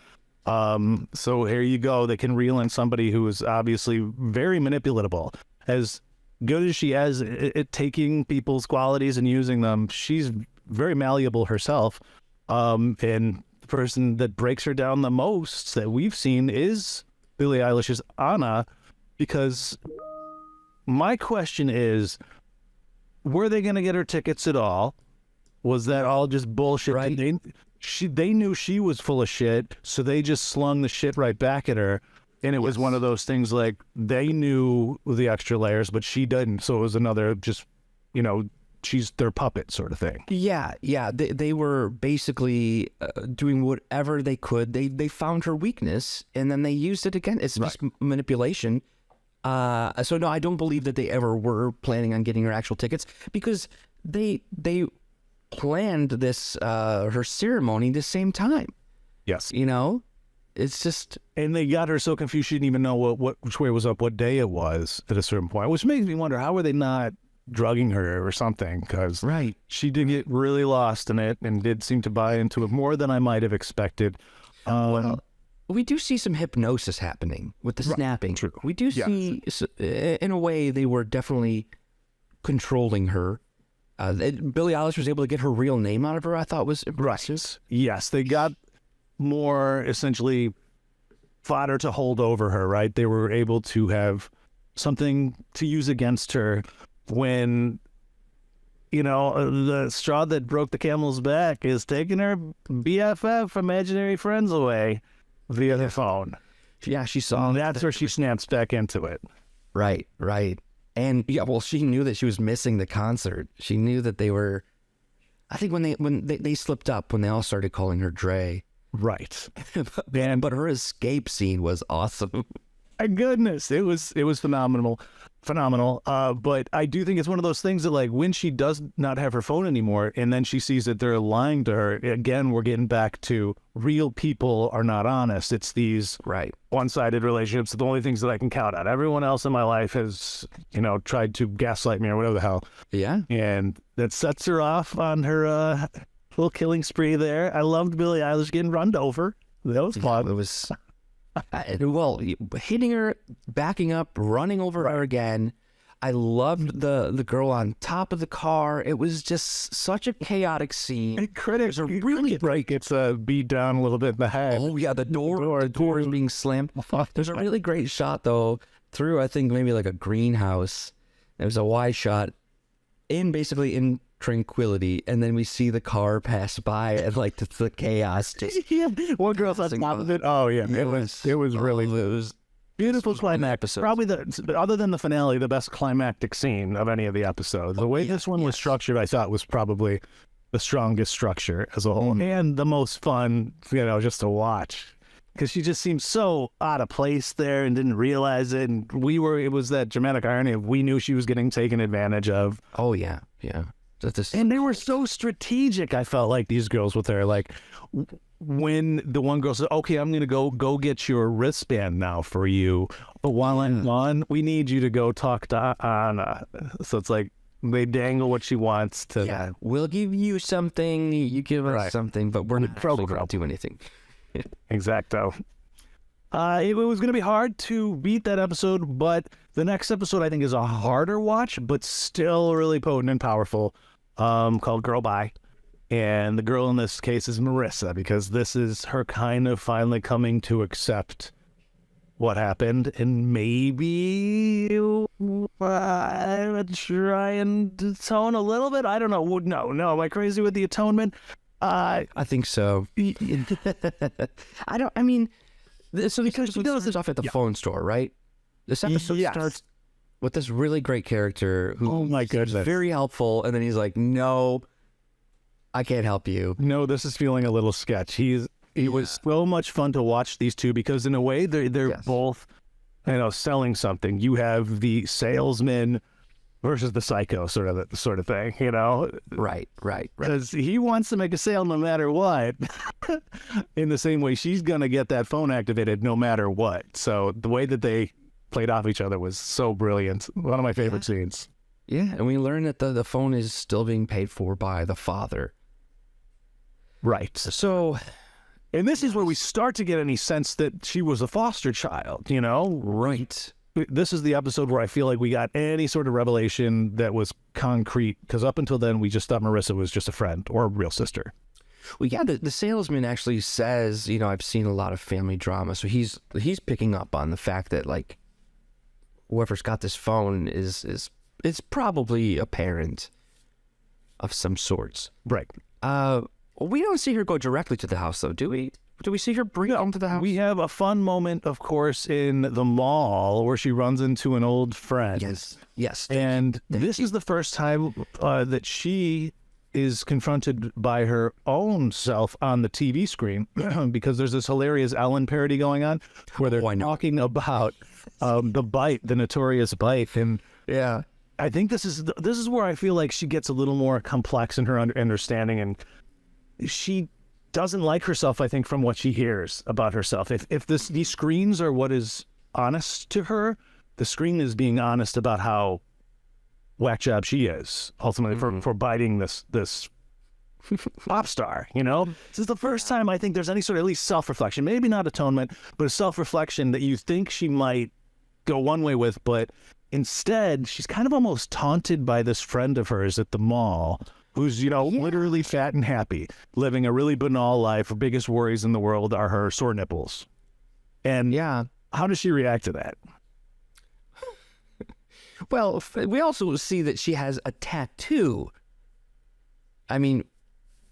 S2: So here you go. They can reel in somebody who is obviously very manipulatable. As good as she is at taking people's qualities and using them, she's very malleable herself. And the person that breaks her down the most that we've seen is Billie Eilish's Anna, because my question is, were they going to get her tickets at all? Was that all just bullshit?
S1: Right.
S2: They knew she was full of shit, so they just slung the shit right back at her. And it was one of those things like they knew the extra layers, but she didn't. So it was another just, she's their puppet sort of thing.
S1: Yeah. They were basically doing whatever they could. They found her weakness and then they used it again. It's just manipulation. So no, I don't believe that they ever were planning on getting her actual tickets, because they planned this her ceremony the same time.
S2: Yes.
S1: It's just,
S2: and they got her so confused she didn't even know which way was up, what day it was at a certain point, which makes me wonder, how were they not drugging her or something? Because
S1: right,
S2: she did get really lost in it and did seem to buy into it more than I might have expected.
S1: We do see some hypnosis happening with the snapping.
S2: True.
S1: We do see, in a way, they were definitely controlling her. Billie Eilish was able to get her real name out of her, I thought was impressive.
S2: Yes, they got more, essentially, fodder to hold over her, right? They were able to have something to use against her when, the straw that broke the camel's back is taking her BFF, imaginary friends, away via the phone.
S1: Yeah, she saw.
S2: And that's where she snaps back into it.
S1: Right. And she knew that she was missing the concert. She knew that they were, I think when they slipped up, when they all started calling her Dre.
S2: Right.
S1: But her escape scene was awesome.
S2: My goodness, it was phenomenal. But I do think it's one of those things that, like, when she does not have her phone anymore and then she sees that they're lying to her, again, we're getting back to real people are not honest. It's these one-sided relationships. The only things that I can count on. Everyone else in my life has, tried to gaslight me or whatever the hell.
S1: Yeah.
S2: And that sets her off on her little killing spree there. I loved Billie Eilish getting run over. That was fun.
S1: It was... hitting her, backing up, running over her again. I loved the girl on top of the car. It was just such a chaotic scene.
S2: And critics are really gets beat down a little bit in the head.
S1: Oh yeah, the door is being slammed. There's a really great shot though through, I think, maybe like a greenhouse. It was a wide shot basically in tranquility, and then we see the car pass by and like the chaos.
S2: One girl's on top of it. Oh yeah, it was really
S1: it was
S2: beautiful climax. Probably other than the finale, the best climactic scene of any of the episodes. The way this one was structured, I thought, was probably the strongest structure as a whole, and the most fun, just to watch. Because she just seemed so out of place there and didn't realize it. And it was that dramatic irony of we knew she was getting taken advantage of.
S1: Oh yeah.
S2: And they were so strategic, I felt like, these girls with her. Like, when the one girl said, okay, I'm going to go get your wristband now for you. But while I'm gone, we need you to go talk to Anna. So it's like they dangle what she wants to.
S1: Yeah, we'll give you something, you give us something, but we're not actually going to do anything.
S2: Exacto. It was going to be hard to beat that episode, but the next episode I think is a harder watch, but still really potent and powerful, called Girl Bye. And the girl in this case is Marissa, because this is her kind of finally coming to accept what happened and maybe try and atone a little bit. I don't know. No. Am I crazy with the atonement?
S1: I think so. So because she does this off at the phone store, right? This episode starts with this really great character who,
S2: oh my goodness,
S1: very helpful, and then he's like, "No, I can't help you."
S2: No, this is feeling a little sketch. It was so much fun to watch these two, because in a way they're both, selling something. You have the salesman versus the psycho sort of thing,
S1: Right.
S2: Because he wants to make a sale no matter what. In the same way, she's gonna get that phone activated no matter what. So the way that they played off each other was so brilliant. One of my favorite scenes.
S1: Yeah, and we learn that the phone is still being paid for by the father.
S2: Right.
S1: So,
S2: and this is where we start to get any sense that she was a foster child,
S1: Right.
S2: this is the episode where I feel like we got any sort of revelation that was concrete, because up until then we just thought Marissa was just a friend or a real sister.
S1: Well, yeah, the salesman actually says, you know, I've seen a lot of family drama, so he's picking up on the fact that, like, whoever's got this phone is probably a parent of some sorts.
S2: Right.
S1: We don't see her go directly to the house, though, do we? Do we see her bring it home to the house?
S2: We have a fun moment, of course, in the mall where she runs into an old friend.
S1: Yes.
S2: And this is the first time that she is confronted by her own self on the TV screen, because there's this hilarious Ellen parody going on where they're talking about the Bite, the notorious Bite. And
S1: yeah,
S2: I think this is where I feel like she gets a little more complex in her understanding, and she doesn't like herself, I think, from what she hears about herself. If these screens are what is honest to her, the screen is being honest about how whack job she is, ultimately, for biting this pop star, you know? This is the first time I think there's any sort of at least self-reflection, maybe not atonement, but a self-reflection that you think she might go one way with, but instead, she's kind of almost taunted by this friend of hers at the mall who's, you know, literally fat and happy, living a really banal life. Her biggest worries in the world are her sore nipples. And
S1: yeah,
S2: how does she react to that?
S1: Well, we also see that she has a tattoo. I mean,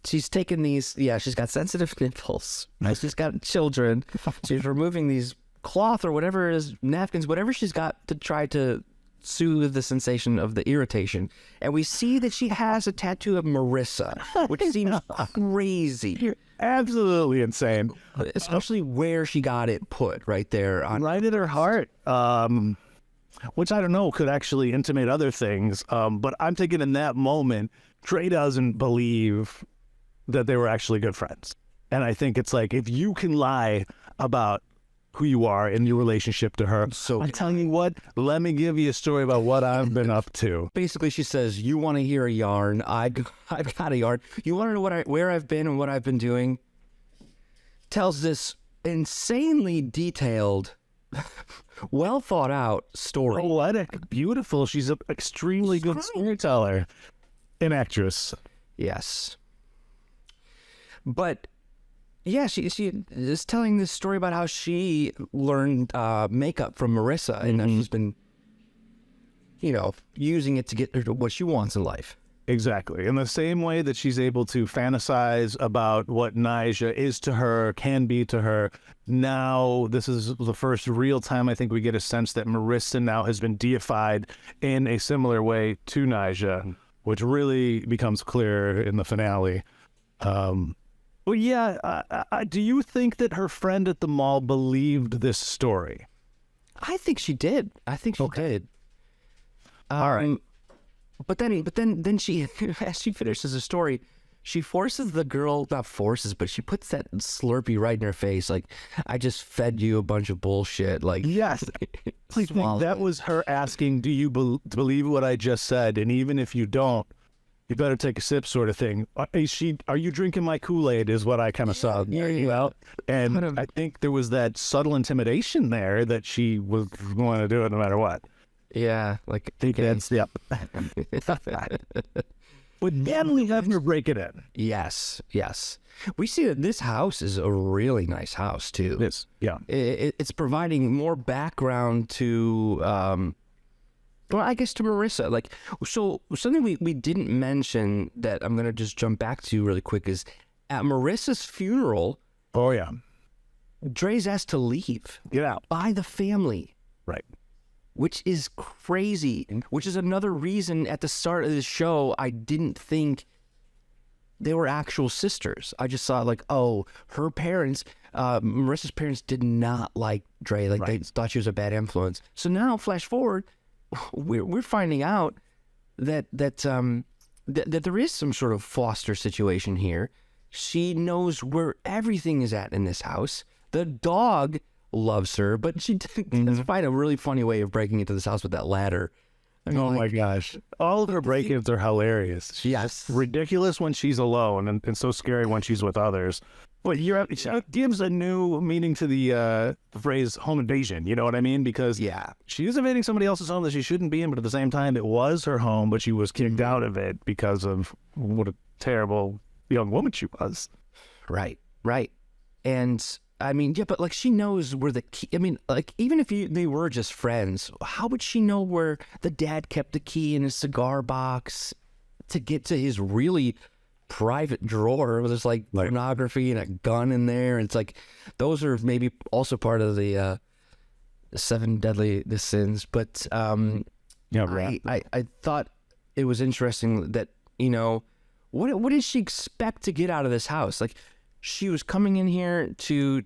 S1: she's taken these, she's got sensitive nipples. She's got children. She's removing these cloth or whatever it is, napkins, whatever she's got to try to soothe the sensation of the irritation. And we see that she has a tattoo of Marissa, which seems crazy.
S2: You're absolutely insane.
S1: Especially where she got it put, right there.
S2: Right at her heart. Which I don't know could actually intimate other things. But I'm thinking in that moment, Trey doesn't believe that they were actually good friends. And I think it's like, if you can lie about who you are in your relationship to her, so I'm telling you what, let me give you a story about what I've been up to.
S1: Basically, she says, you want to hear a yarn? I've got a yarn. You want to know where I've been and what I've been doing? Tells this insanely detailed, well thought out story.
S2: Poetic, beautiful. She's an extremely good storyteller and actress.
S1: Yes. But yeah, she is telling this story about how she learned makeup from Marissa, and she's been, you know, using it to get her to what she wants in life.
S2: Exactly. In the same way that she's able to fantasize about what Nyjah is to her, can be to her, now this is the first real time I think we get a sense that Marissa now has been deified in a similar way to Nyjah, which really becomes clear in the finale. Well, yeah, do you think that her friend at the mall believed this story?
S1: I think she did. I think she did.
S2: All right.
S1: But then she, as she finishes the story, she forces the girl, not forces, but she puts that Slurpee right in her face. Like, I just fed you a bunch of bullshit. Like,
S2: yes. I think that was her asking, do you believe what I just said? And even if you don't, you better take a sip, sort of thing. Are you drinking my Kool-Aid is what I kind of saw.
S1: Yeah.
S2: And I think there was that subtle intimidation there that she was going to do it no matter what.
S1: Yeah, like,
S2: I think that's, yep. But then we have her break it in.
S1: Yes. We see that this house is a really nice house, too.
S2: It is, yeah.
S1: It's providing more background to, well, I guess to Marissa. Like, so something we didn't mention that I'm going to just jump back to really quick is at Marissa's funeral.
S2: Oh, yeah.
S1: Dre's asked to leave.
S2: Get out.
S1: By the family.
S2: Right.
S1: Which is crazy, which is another reason at the start of the show, I didn't think they were actual sisters. I just saw like, oh, her parents, Marissa's parents did not like Dre. Like they thought she was a bad influence. So now flash forward, we're finding out that there is some sort of foster situation here. She knows where everything is at in this house. The dog loves her, but she does find a really funny way of breaking into this house with that ladder. I mean,
S2: Oh my
S1: like,
S2: gosh. All of her break-ins are hilarious. She's
S1: Yes.
S2: ridiculous when she's alone and so scary when she's with others. But it gives a new meaning to the phrase home invasion. You know what I mean? Because
S1: yeah.
S2: she is invading somebody else's home that she shouldn't be in, but at the same time, it was her home, but she was kicked out of it because of what a terrible young woman she was.
S1: Right. Right. And I mean, yeah, but like she knows where the key. I mean, like even if they were just friends, how would she know where the dad kept the key in his cigar box to get to his really private drawer where there's like pornography and a gun in there? And it's like those are maybe also part of the seven deadly sins. But I thought it was interesting that, you know, what did she expect to get out of this house? Like, she was coming in here to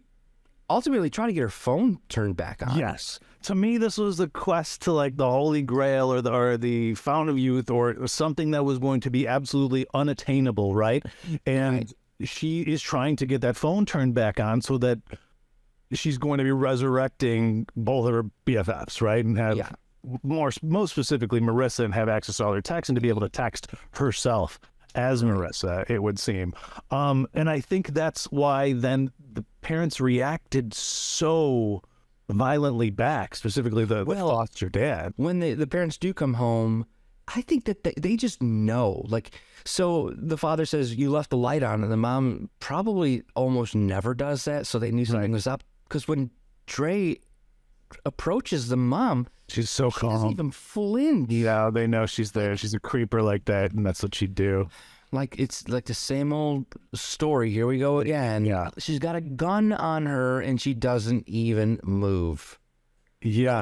S1: ultimately try to get her phone turned back on.
S2: Yes. To me, this was the quest to like the Holy Grail or the Fountain of Youth or something that was going to be absolutely unattainable, right? And she is trying to get that phone turned back on so that she's going to be resurrecting both of her BFFs, right? And have most specifically Marissa, and have access to all their texts and to be able to text herself as Marissa, it would seem. And I think that's why then the parents reacted so violently back, specifically the foster dad.
S1: When the parents do come home, I think that they just know. Like, so the father says, you left the light on, and the mom probably almost never does that, so they knew something was up. Because when Dre approaches the mom,
S2: she's so calm.
S1: She doesn't even flinch.
S2: Yeah, they know she's there. She's a creeper like that, and that's what she'd do.
S1: Like, it's like the same old story. Here we go again.
S2: Yeah.
S1: She's got a gun on her, and she doesn't even move.
S2: Yeah.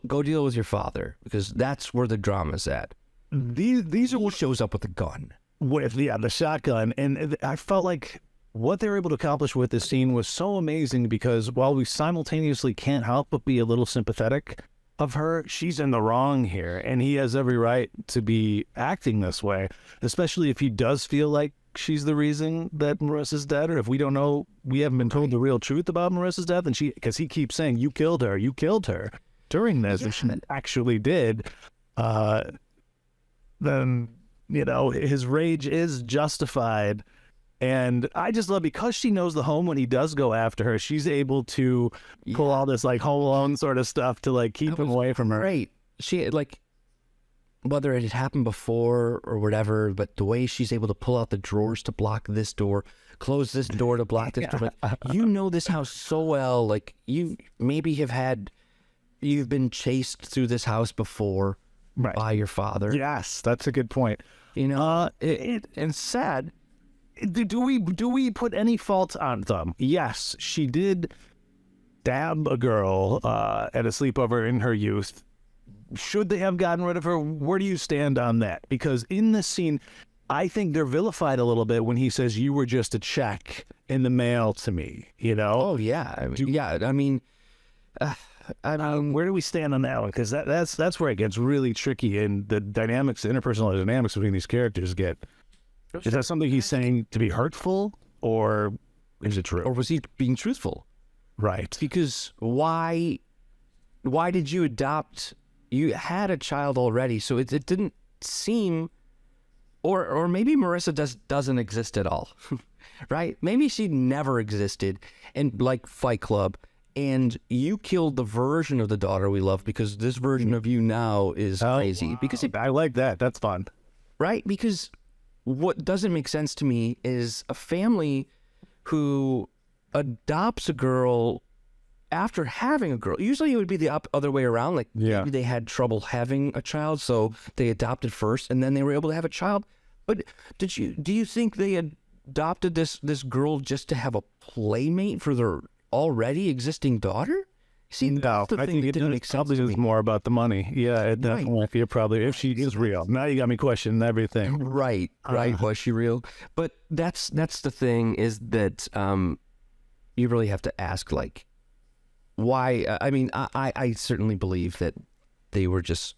S1: Go deal with your father, because that's where the drama's at.
S2: These are
S1: Who shows up with a gun?
S2: With, the shotgun. And I felt like what they were able to accomplish with this scene was so amazing, because while we simultaneously can't help but be a little sympathetic of her, she's in the wrong here, and he has every right to be acting this way, especially if he does feel like she's the reason that Marissa's dead, or if we don't know, we haven't been told the real truth about Marissa's death, and because he keeps saying, you killed her during this, and she actually did, then, his rage is justified. And I just love, because she knows the home when he does go after her, she's able to pull all this like Home Alone sort of stuff to like keep him away from her.
S1: Right. She, like, whether it had happened before or whatever, but the way she's able to pull out the drawers to block this door, close this door to block this door. But you know this house so well. Like, you maybe you've been chased through this house before by your father.
S2: Yes, that's a good point.
S1: And sad.
S2: Do we put any fault on them? Yes, she did stab a girl at a sleepover in her youth. Should they have gotten rid of her? Where do you stand on that? Because in this scene, I think they're vilified a little bit when he says, you were just a check in the mail to me,
S1: Oh, yeah. I mean,
S2: where do we stand on that one? Because that's where it gets really tricky, and the interpersonal dynamics between these characters get... Is that something he's saying to be hurtful, or is it true?
S1: Or was he being truthful?
S2: Right.
S1: Because why did you adopt? You had a child already, so it didn't seem, or maybe Marissa doesn't exist at all, right? Maybe she never existed, and like Fight Club, and you killed the version of the daughter we love, because this version of you now is crazy.
S2: Wow.
S1: Because
S2: I like that. That's fun.
S1: Right? Because what doesn't make sense to me is a family who adopts a girl after having a girl. Usually it would be the other way around. Like, maybe they had trouble having a child, so they adopted first, and then they were able to have a child. But do you think they adopted this girl just to have a playmate for their already existing daughter? See,
S2: no, I think it probably is more about the money. Yeah, it definitely probably, if she is real. Now you got me questioning everything.
S1: Right. Was she real? But that's the thing, is that you really have to ask, like, why? I mean, I certainly believe that they were just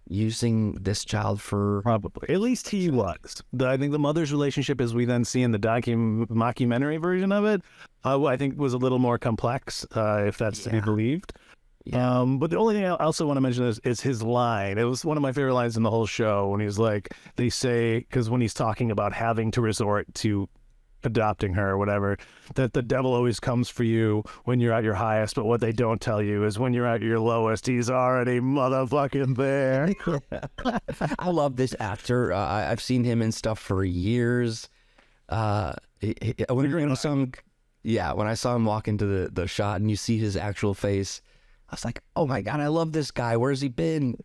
S1: using this child for...
S2: Probably. At least he was. I think the mother's relationship, as we then see in the mockumentary version of it, I think was a little more complex, if that's to be believed.
S1: Yeah.
S2: But the only thing I also want to mention is his line. It was one of my favorite lines in the whole show when he's like, they say, because when he's talking about having to resort to adopting her or whatever, that the devil always comes for you when you're at your highest, but what they don't tell you is when you're at your lowest, he's already motherfucking there.
S1: I love this actor. I've seen him in stuff for years. When I saw him walk into the shot and you see his actual face, I was like, oh my God, I love this guy. Where's he been?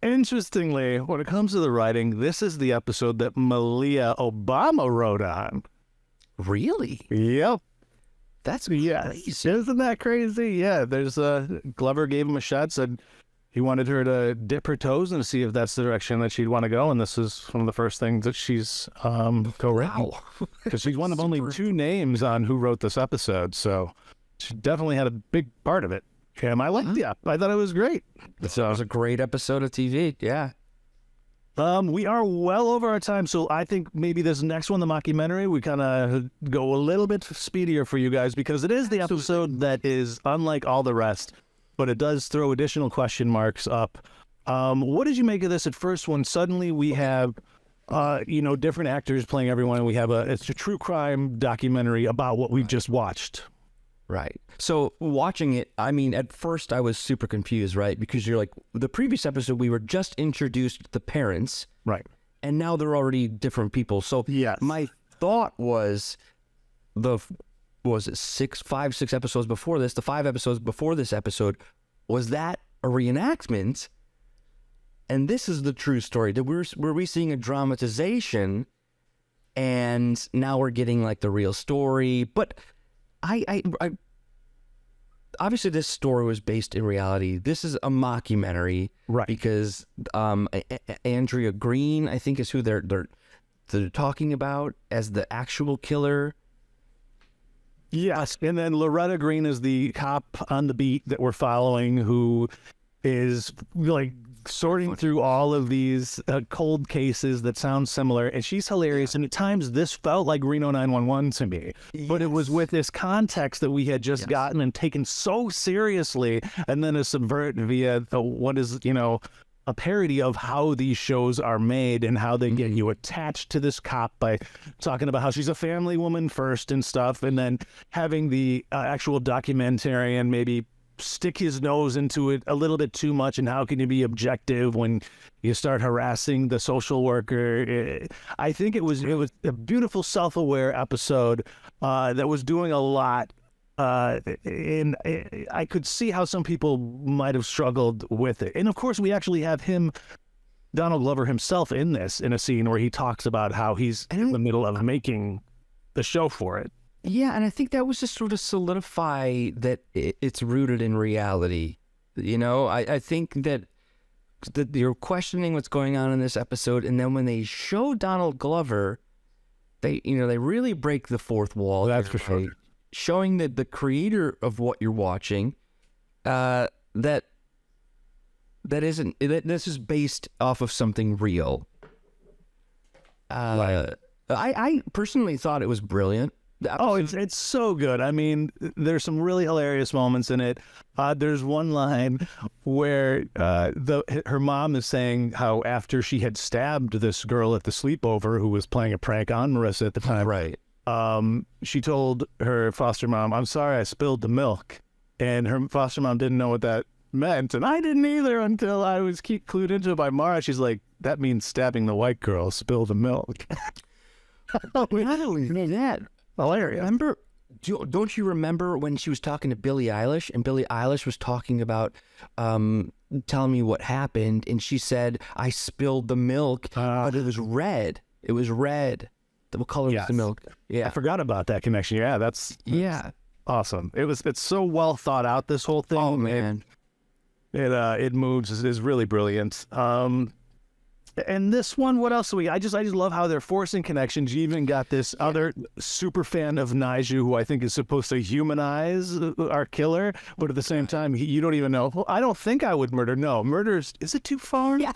S2: Interestingly, when it comes to the writing, this is the episode that Malia Obama wrote on.
S1: Really?
S2: Yep.
S1: That's
S2: Yes.
S1: crazy.
S2: Isn't that crazy? Yeah, there's Glover gave him a shot, said he wanted her to dip her toes and see if that's the direction that she'd want to go, and this is one of the first things that she's co-written.
S1: Wow.
S2: Because she's one of only two names on who wrote this episode, so she definitely had a big part of it. And I liked it. I thought it was great.
S1: That was a great episode of TV. Yeah.
S2: We are well over our time, so I think maybe this next one, the mockumentary, we kind of go a little bit speedier for you guys because it is the episode that is unlike all the rest, but it does throw additional question marks up. What did you make of this at first when suddenly we have, different actors playing everyone, and we have it's a true crime documentary about what we've just watched?
S1: Right. So watching it, I mean, at first I was super confused, right? Because you're like, the previous episode, we were just introduced to the parents.
S2: Right.
S1: And now they're already different people. So
S2: Yes.
S1: my thought was five, six episodes before this, the 5 episodes before this episode, was that a reenactment? And this is the true story. That were we seeing a dramatization and now we're getting like the real story? But I obviously this story was based in reality. This is a mockumentary,
S2: Right.
S1: Because Andrea Green, I think, is who they're talking about as the actual killer.
S2: Yes, and then Loretta Green is the cop on the beat that we're following, who is like sorting through all of these cold cases that sound similar, and she's hilarious. And at times, this felt like Reno 911 to me, but it was with this context that we had just gotten and taken so seriously, and then a subvert via what is a parody of how these shows are made and how they get you attached to this cop by talking about how she's a family woman first and stuff, and then having the actual documentarian maybe stick his nose into it a little bit too much, and how can you be objective when you start harassing the social worker? I think it was a beautiful self-aware episode that was doing a lot. And I could see how some people might have struggled with it. And of course, we actually have Donald Glover himself in this, in a scene where he talks about how he's in the middle of making the show for it.
S1: Yeah, and I think that was just sort of solidify that it's rooted in reality. I think that you're questioning what's going on in this episode, and then when they show Donald Glover, they really break the fourth wall.
S2: That's for sure.
S1: Showing that the creator of what you're watching, that this is based off of something real. I personally thought it was brilliant.
S2: Oh, it's so good. I mean, there's some really hilarious moments in it. There's one line where her mom is saying how after she had stabbed this girl at the sleepover who was playing a prank on Marissa at the time,
S1: right?
S2: She told her foster mom, "I'm sorry I spilled the milk," and her foster mom didn't know what that meant, and I didn't either until I was clued into it by Mara. She's like, "That means stabbing the white girl, spill the milk."
S1: I don't know that.
S2: Hilarious.
S1: Don't you remember when she was talking to Billie Eilish, and Billie Eilish was talking about telling me what happened, and she said, "I spilled the milk, but it was red. It was red. What color was the milk?" Yeah,
S2: I forgot about that connection. Yeah, that's awesome. It's so well thought out, this whole thing.
S1: Oh man,
S2: it moves. It is really brilliant. And this one, what else do we? I just love how they're forcing connections. You even got this other super fan of Naiju, who I think is supposed to humanize our killer, but at the same time, you don't even know. Well, I don't think I would murder. No, murder is it too far?
S1: Yeah,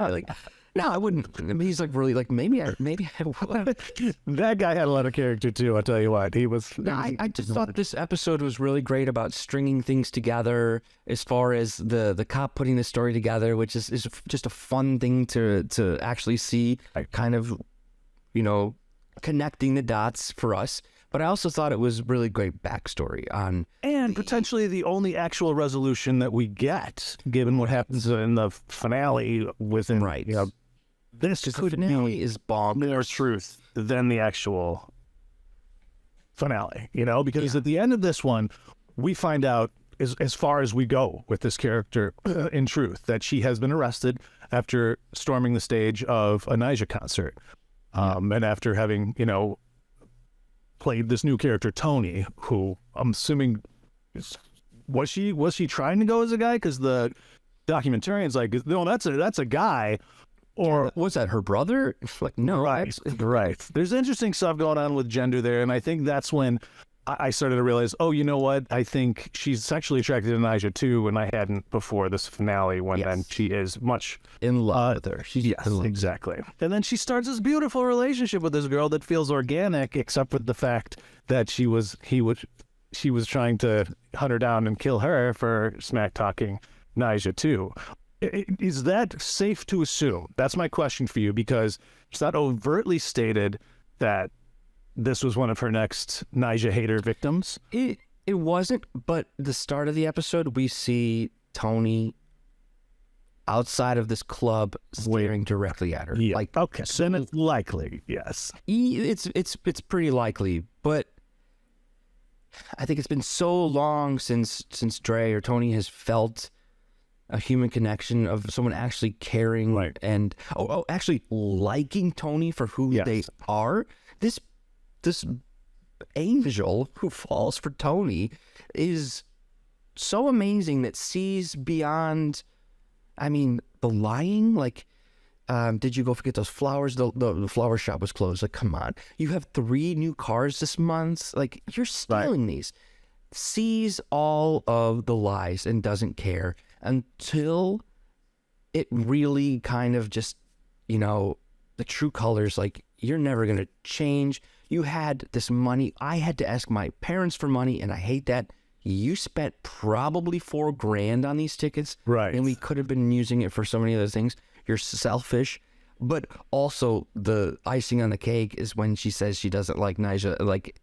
S1: like No, I wouldn't. I mean, he's like really like maybe I would.
S2: That guy had a lot of character too. I'll tell you what, he was.
S1: No, I just thought this episode was really great about stringing things together as far as the cop putting the story together, which is just a fun thing to actually see, kind of, connecting the dots for us. But I also thought it was really great backstory on...
S2: And potentially the only actual resolution that we get, given what happens in the finale within...
S1: Right.
S2: This could
S1: finale is
S2: more truth than the actual finale, because at the end of this one, we find out, as far as we go with this character, in truth, that she has been arrested after storming the stage of a Nyjah concert. And after having, played this new character, Tony, who I'm assuming, was she trying to go as a guy? Because the documentarian's like, no, that's a guy. Or
S1: was that her brother? Like, no.
S2: Right. There's interesting stuff going on with gender there, and I think that's when I started to realize, oh, you know what? I think she's sexually attracted to Nyjah too, and I hadn't before this finale, when then she is much
S1: in love with her.
S2: Yes, exactly. And then she starts this beautiful relationship with this girl that feels organic, except for the fact that she was trying to hunt her down and kill her for smack talking Nyjah too. Is that safe to assume? That's my question for you, because it's not overtly stated that this was one of her next Nyjah hater victims.
S1: It wasn't, but the start of the episode, we see Tony outside of this club staring directly at her.
S2: Yeah. Okay, so it's likely, yes.
S1: It's pretty likely, but I think it's been so long since Dre or Tony has felt a human connection of someone actually caring and actually liking Tony for who they are. This angel who falls for Tony is so amazing, that sees beyond, the lying. Like, did you go forget those flowers? The flower shop was closed. Like, come on. You have 3 new cars this month. Like, you're stealing these. Sees all of the lies and doesn't care until it really kind of just, the true colors, like, you're never going to change. You had this money. I had to ask my parents for money, and I hate that. You spent probably $4,000 on these tickets.
S2: Right.
S1: And we could have been using it for so many other things. You're selfish. But also the icing on the cake is when she says she doesn't like Nyjah. Like,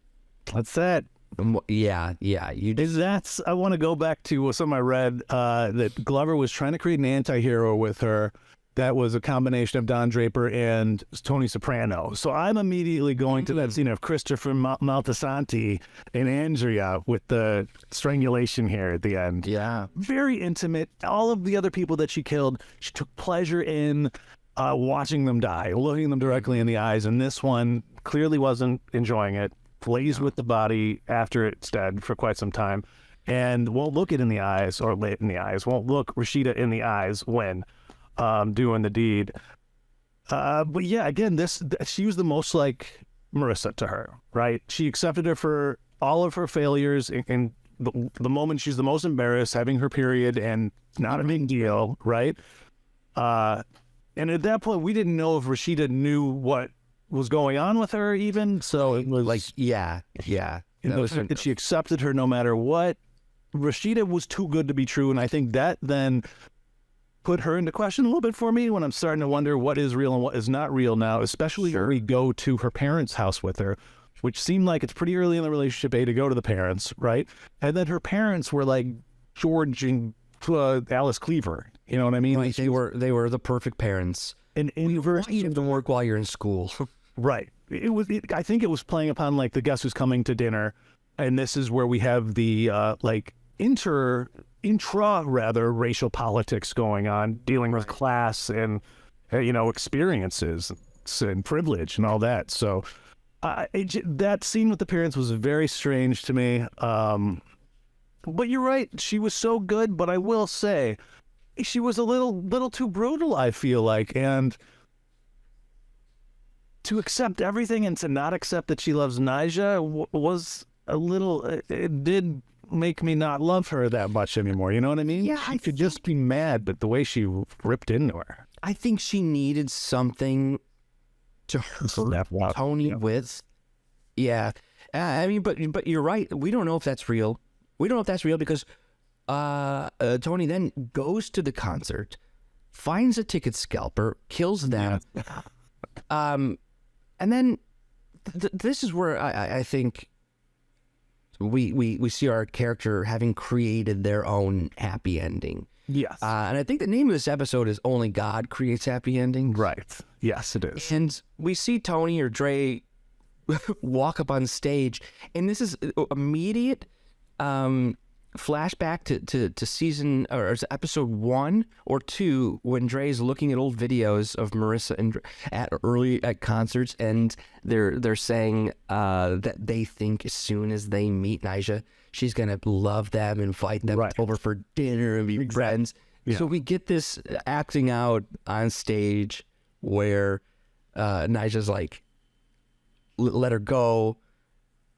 S2: that's that.
S1: Yeah.
S2: I want to go back to something I read, that Glover was trying to create an anti-hero with her that was a combination of Don Draper and Tony Soprano. So I'm immediately going to that scene of Christopher Moltisanti and Andrea with the strangulation here at the end.
S1: Yeah.
S2: Very intimate. All of the other people that she killed, she took pleasure in watching them die, looking them directly in the eyes. And this one clearly wasn't enjoying it. Plays with the body after it's dead for quite some time, and won't look it in the eyes, or lit in the eyes, won't look Rashida in the eyes when doing the deed. But yeah, again, she was the most like Marissa to her, right? She accepted her for all of her failures, and the moment she's the most embarrassed, having her period, and not a big deal, right? And at that point, we didn't know if Rashida knew what was going on with her even, so it was
S1: like
S2: that she accepted her no matter what. Rashida was too good to be true, and I think that then put her into question a little bit for me, when I'm starting to wonder what is real and what is not real now, especially when we go to her parents' house with her, which seemed like it's pretty early in the relationship, to go to the parents, right? And then her parents were like George and Alice Cleaver, you know what I mean?
S1: Right. They were the perfect parents.
S2: And inverse,
S1: you have to work while you're in school.
S2: Right. I think it was playing upon like the Guess Who's Coming to Dinner, and this is where we have the intra racial politics going on, dealing with class and experiences and privilege and all that. So that scene with the parents was very strange to me. But you're right, she was so good. But I will say, she was a little too brutal, I feel like, and to accept everything and to not accept that she loves Nyjah was a little. It did make me not love her that much anymore. You know what I mean?
S1: Yeah,
S2: I could just be mad, but the way she ripped into her.
S1: I think she needed something to hurt Tony with. Yeah. I mean, but you're right. We don't know if that's real. We don't know if that's real because Tony then goes to the concert, finds a ticket scalper, kills them. And then this is where I think we see our character having created their own happy ending.
S2: Yes.
S1: And I think the name of this episode is Only God Creates Happy Endings.
S2: Right. Yes, it is.
S1: And we see Tony or Dre walk up on stage, and this is immediate flashback to season or episode 1 or 2 when Dre's looking at old videos of Marissa and at concerts, and they're saying that they think as soon as they meet Nyjah, she's gonna love them, invite them over for dinner and be friends. Yeah. So we get this acting out on stage where Nyjah's like, let her go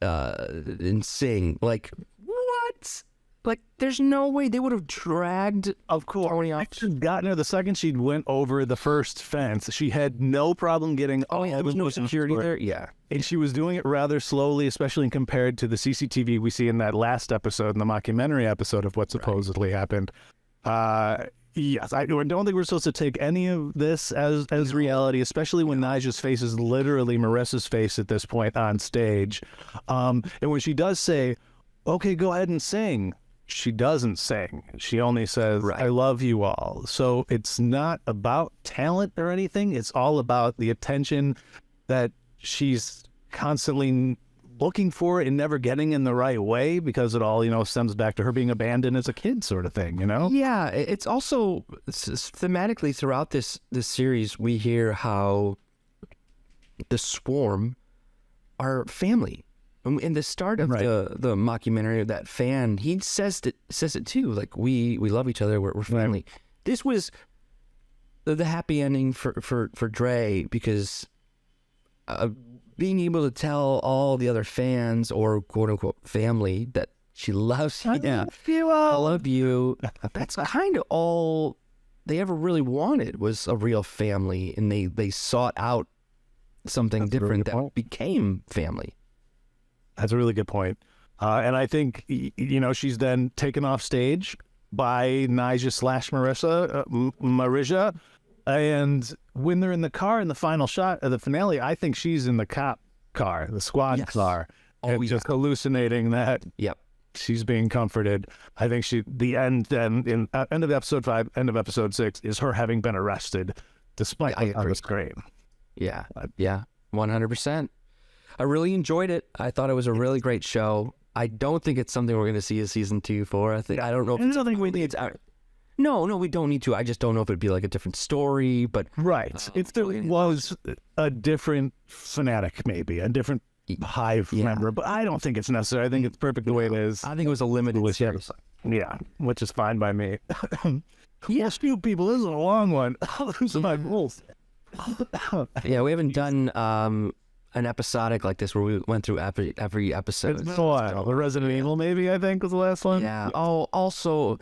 S1: and sing. Like, what? Like, there's no way they would have dragged Tony off.
S2: She'd gotten her the second she went over the first fence. She had no problem getting.
S1: There was no security there. Yeah,
S2: and she was doing it rather slowly, especially compared to the CCTV we see in that last episode, in the mockumentary episode of what supposedly happened. Yes, I don't think we're supposed to take any of this as reality, especially when Nyjah's face is literally Marissa's face at this point on stage. And when she does say, okay, go ahead and sing, she doesn't sing. She only says, I love you all. So it's not about talent or anything. It's all about the attention that she's constantly looking for and never getting in the right way, because it all, stems back to her being abandoned as a kid sort of thing,
S1: Yeah, it's also thematically throughout this series, we hear how the Swarm are family. In the start of the mockumentary, that fan, he says it too, like, we love each other, we're family. This was the happy ending for Dre, because being able to tell all the other fans or quote unquote family that she loves you. I love you. That's kind of all they ever really wanted, was a real family, and they sought out something different that became family.
S2: That's a really good point. And I think, she's then taken off stage by Nyjah / Marissa. And when they're in the car in the final shot of the finale, I think she's in the cop car, the squad car, just hallucinating that she's being comforted. I think the end of episode 5, end of episode 6 is her having been arrested, despite on the screen.
S1: Yeah, 100%. I really enjoyed it. I thought it was a really great show. I don't think it's something we're going to see a season 2 for. I don't know. I don't think we need to. No, we don't need to. I just don't know if it'd be like a different story, but...
S2: Right. If there was a different fanatic, maybe, a different Hive member, but I don't think it's necessary. I think it's perfect the way it is.
S1: I think it was a limited series.
S2: Yeah, which is fine by me. Yes, few people. This is a long one. I'll lose my rules.
S1: Yeah, we haven't done an episodic like this where we went through every episode.
S2: It's been a while. The Resident Evil, maybe, I think, was the last one.
S1: Yeah. Oh, also...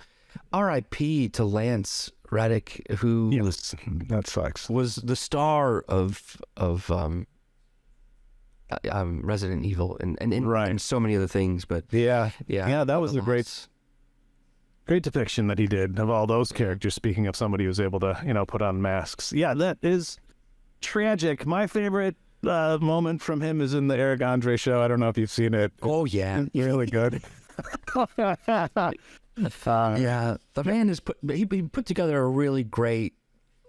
S1: R.I.P. to Lance Reddick, who
S2: that sucks.
S1: Was the star of Resident Evil and so many other things. But
S2: that was a great depiction that he did of all those characters. Speaking of somebody who's able to put on masks, that is tragic. My favorite moment from him is in the Eric Andre show. I don't know if you've seen it.
S1: Oh yeah,
S2: really good.
S1: The man has he put together a really great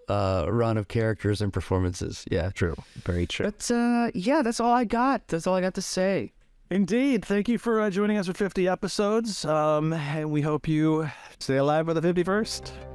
S1: run of characters and performances. Yeah,
S2: true, very true.
S1: But that's all I got. That's all I got to say.
S2: Indeed. Thank you for joining us for 50 episodes. And we hope you stay alive for the 51st.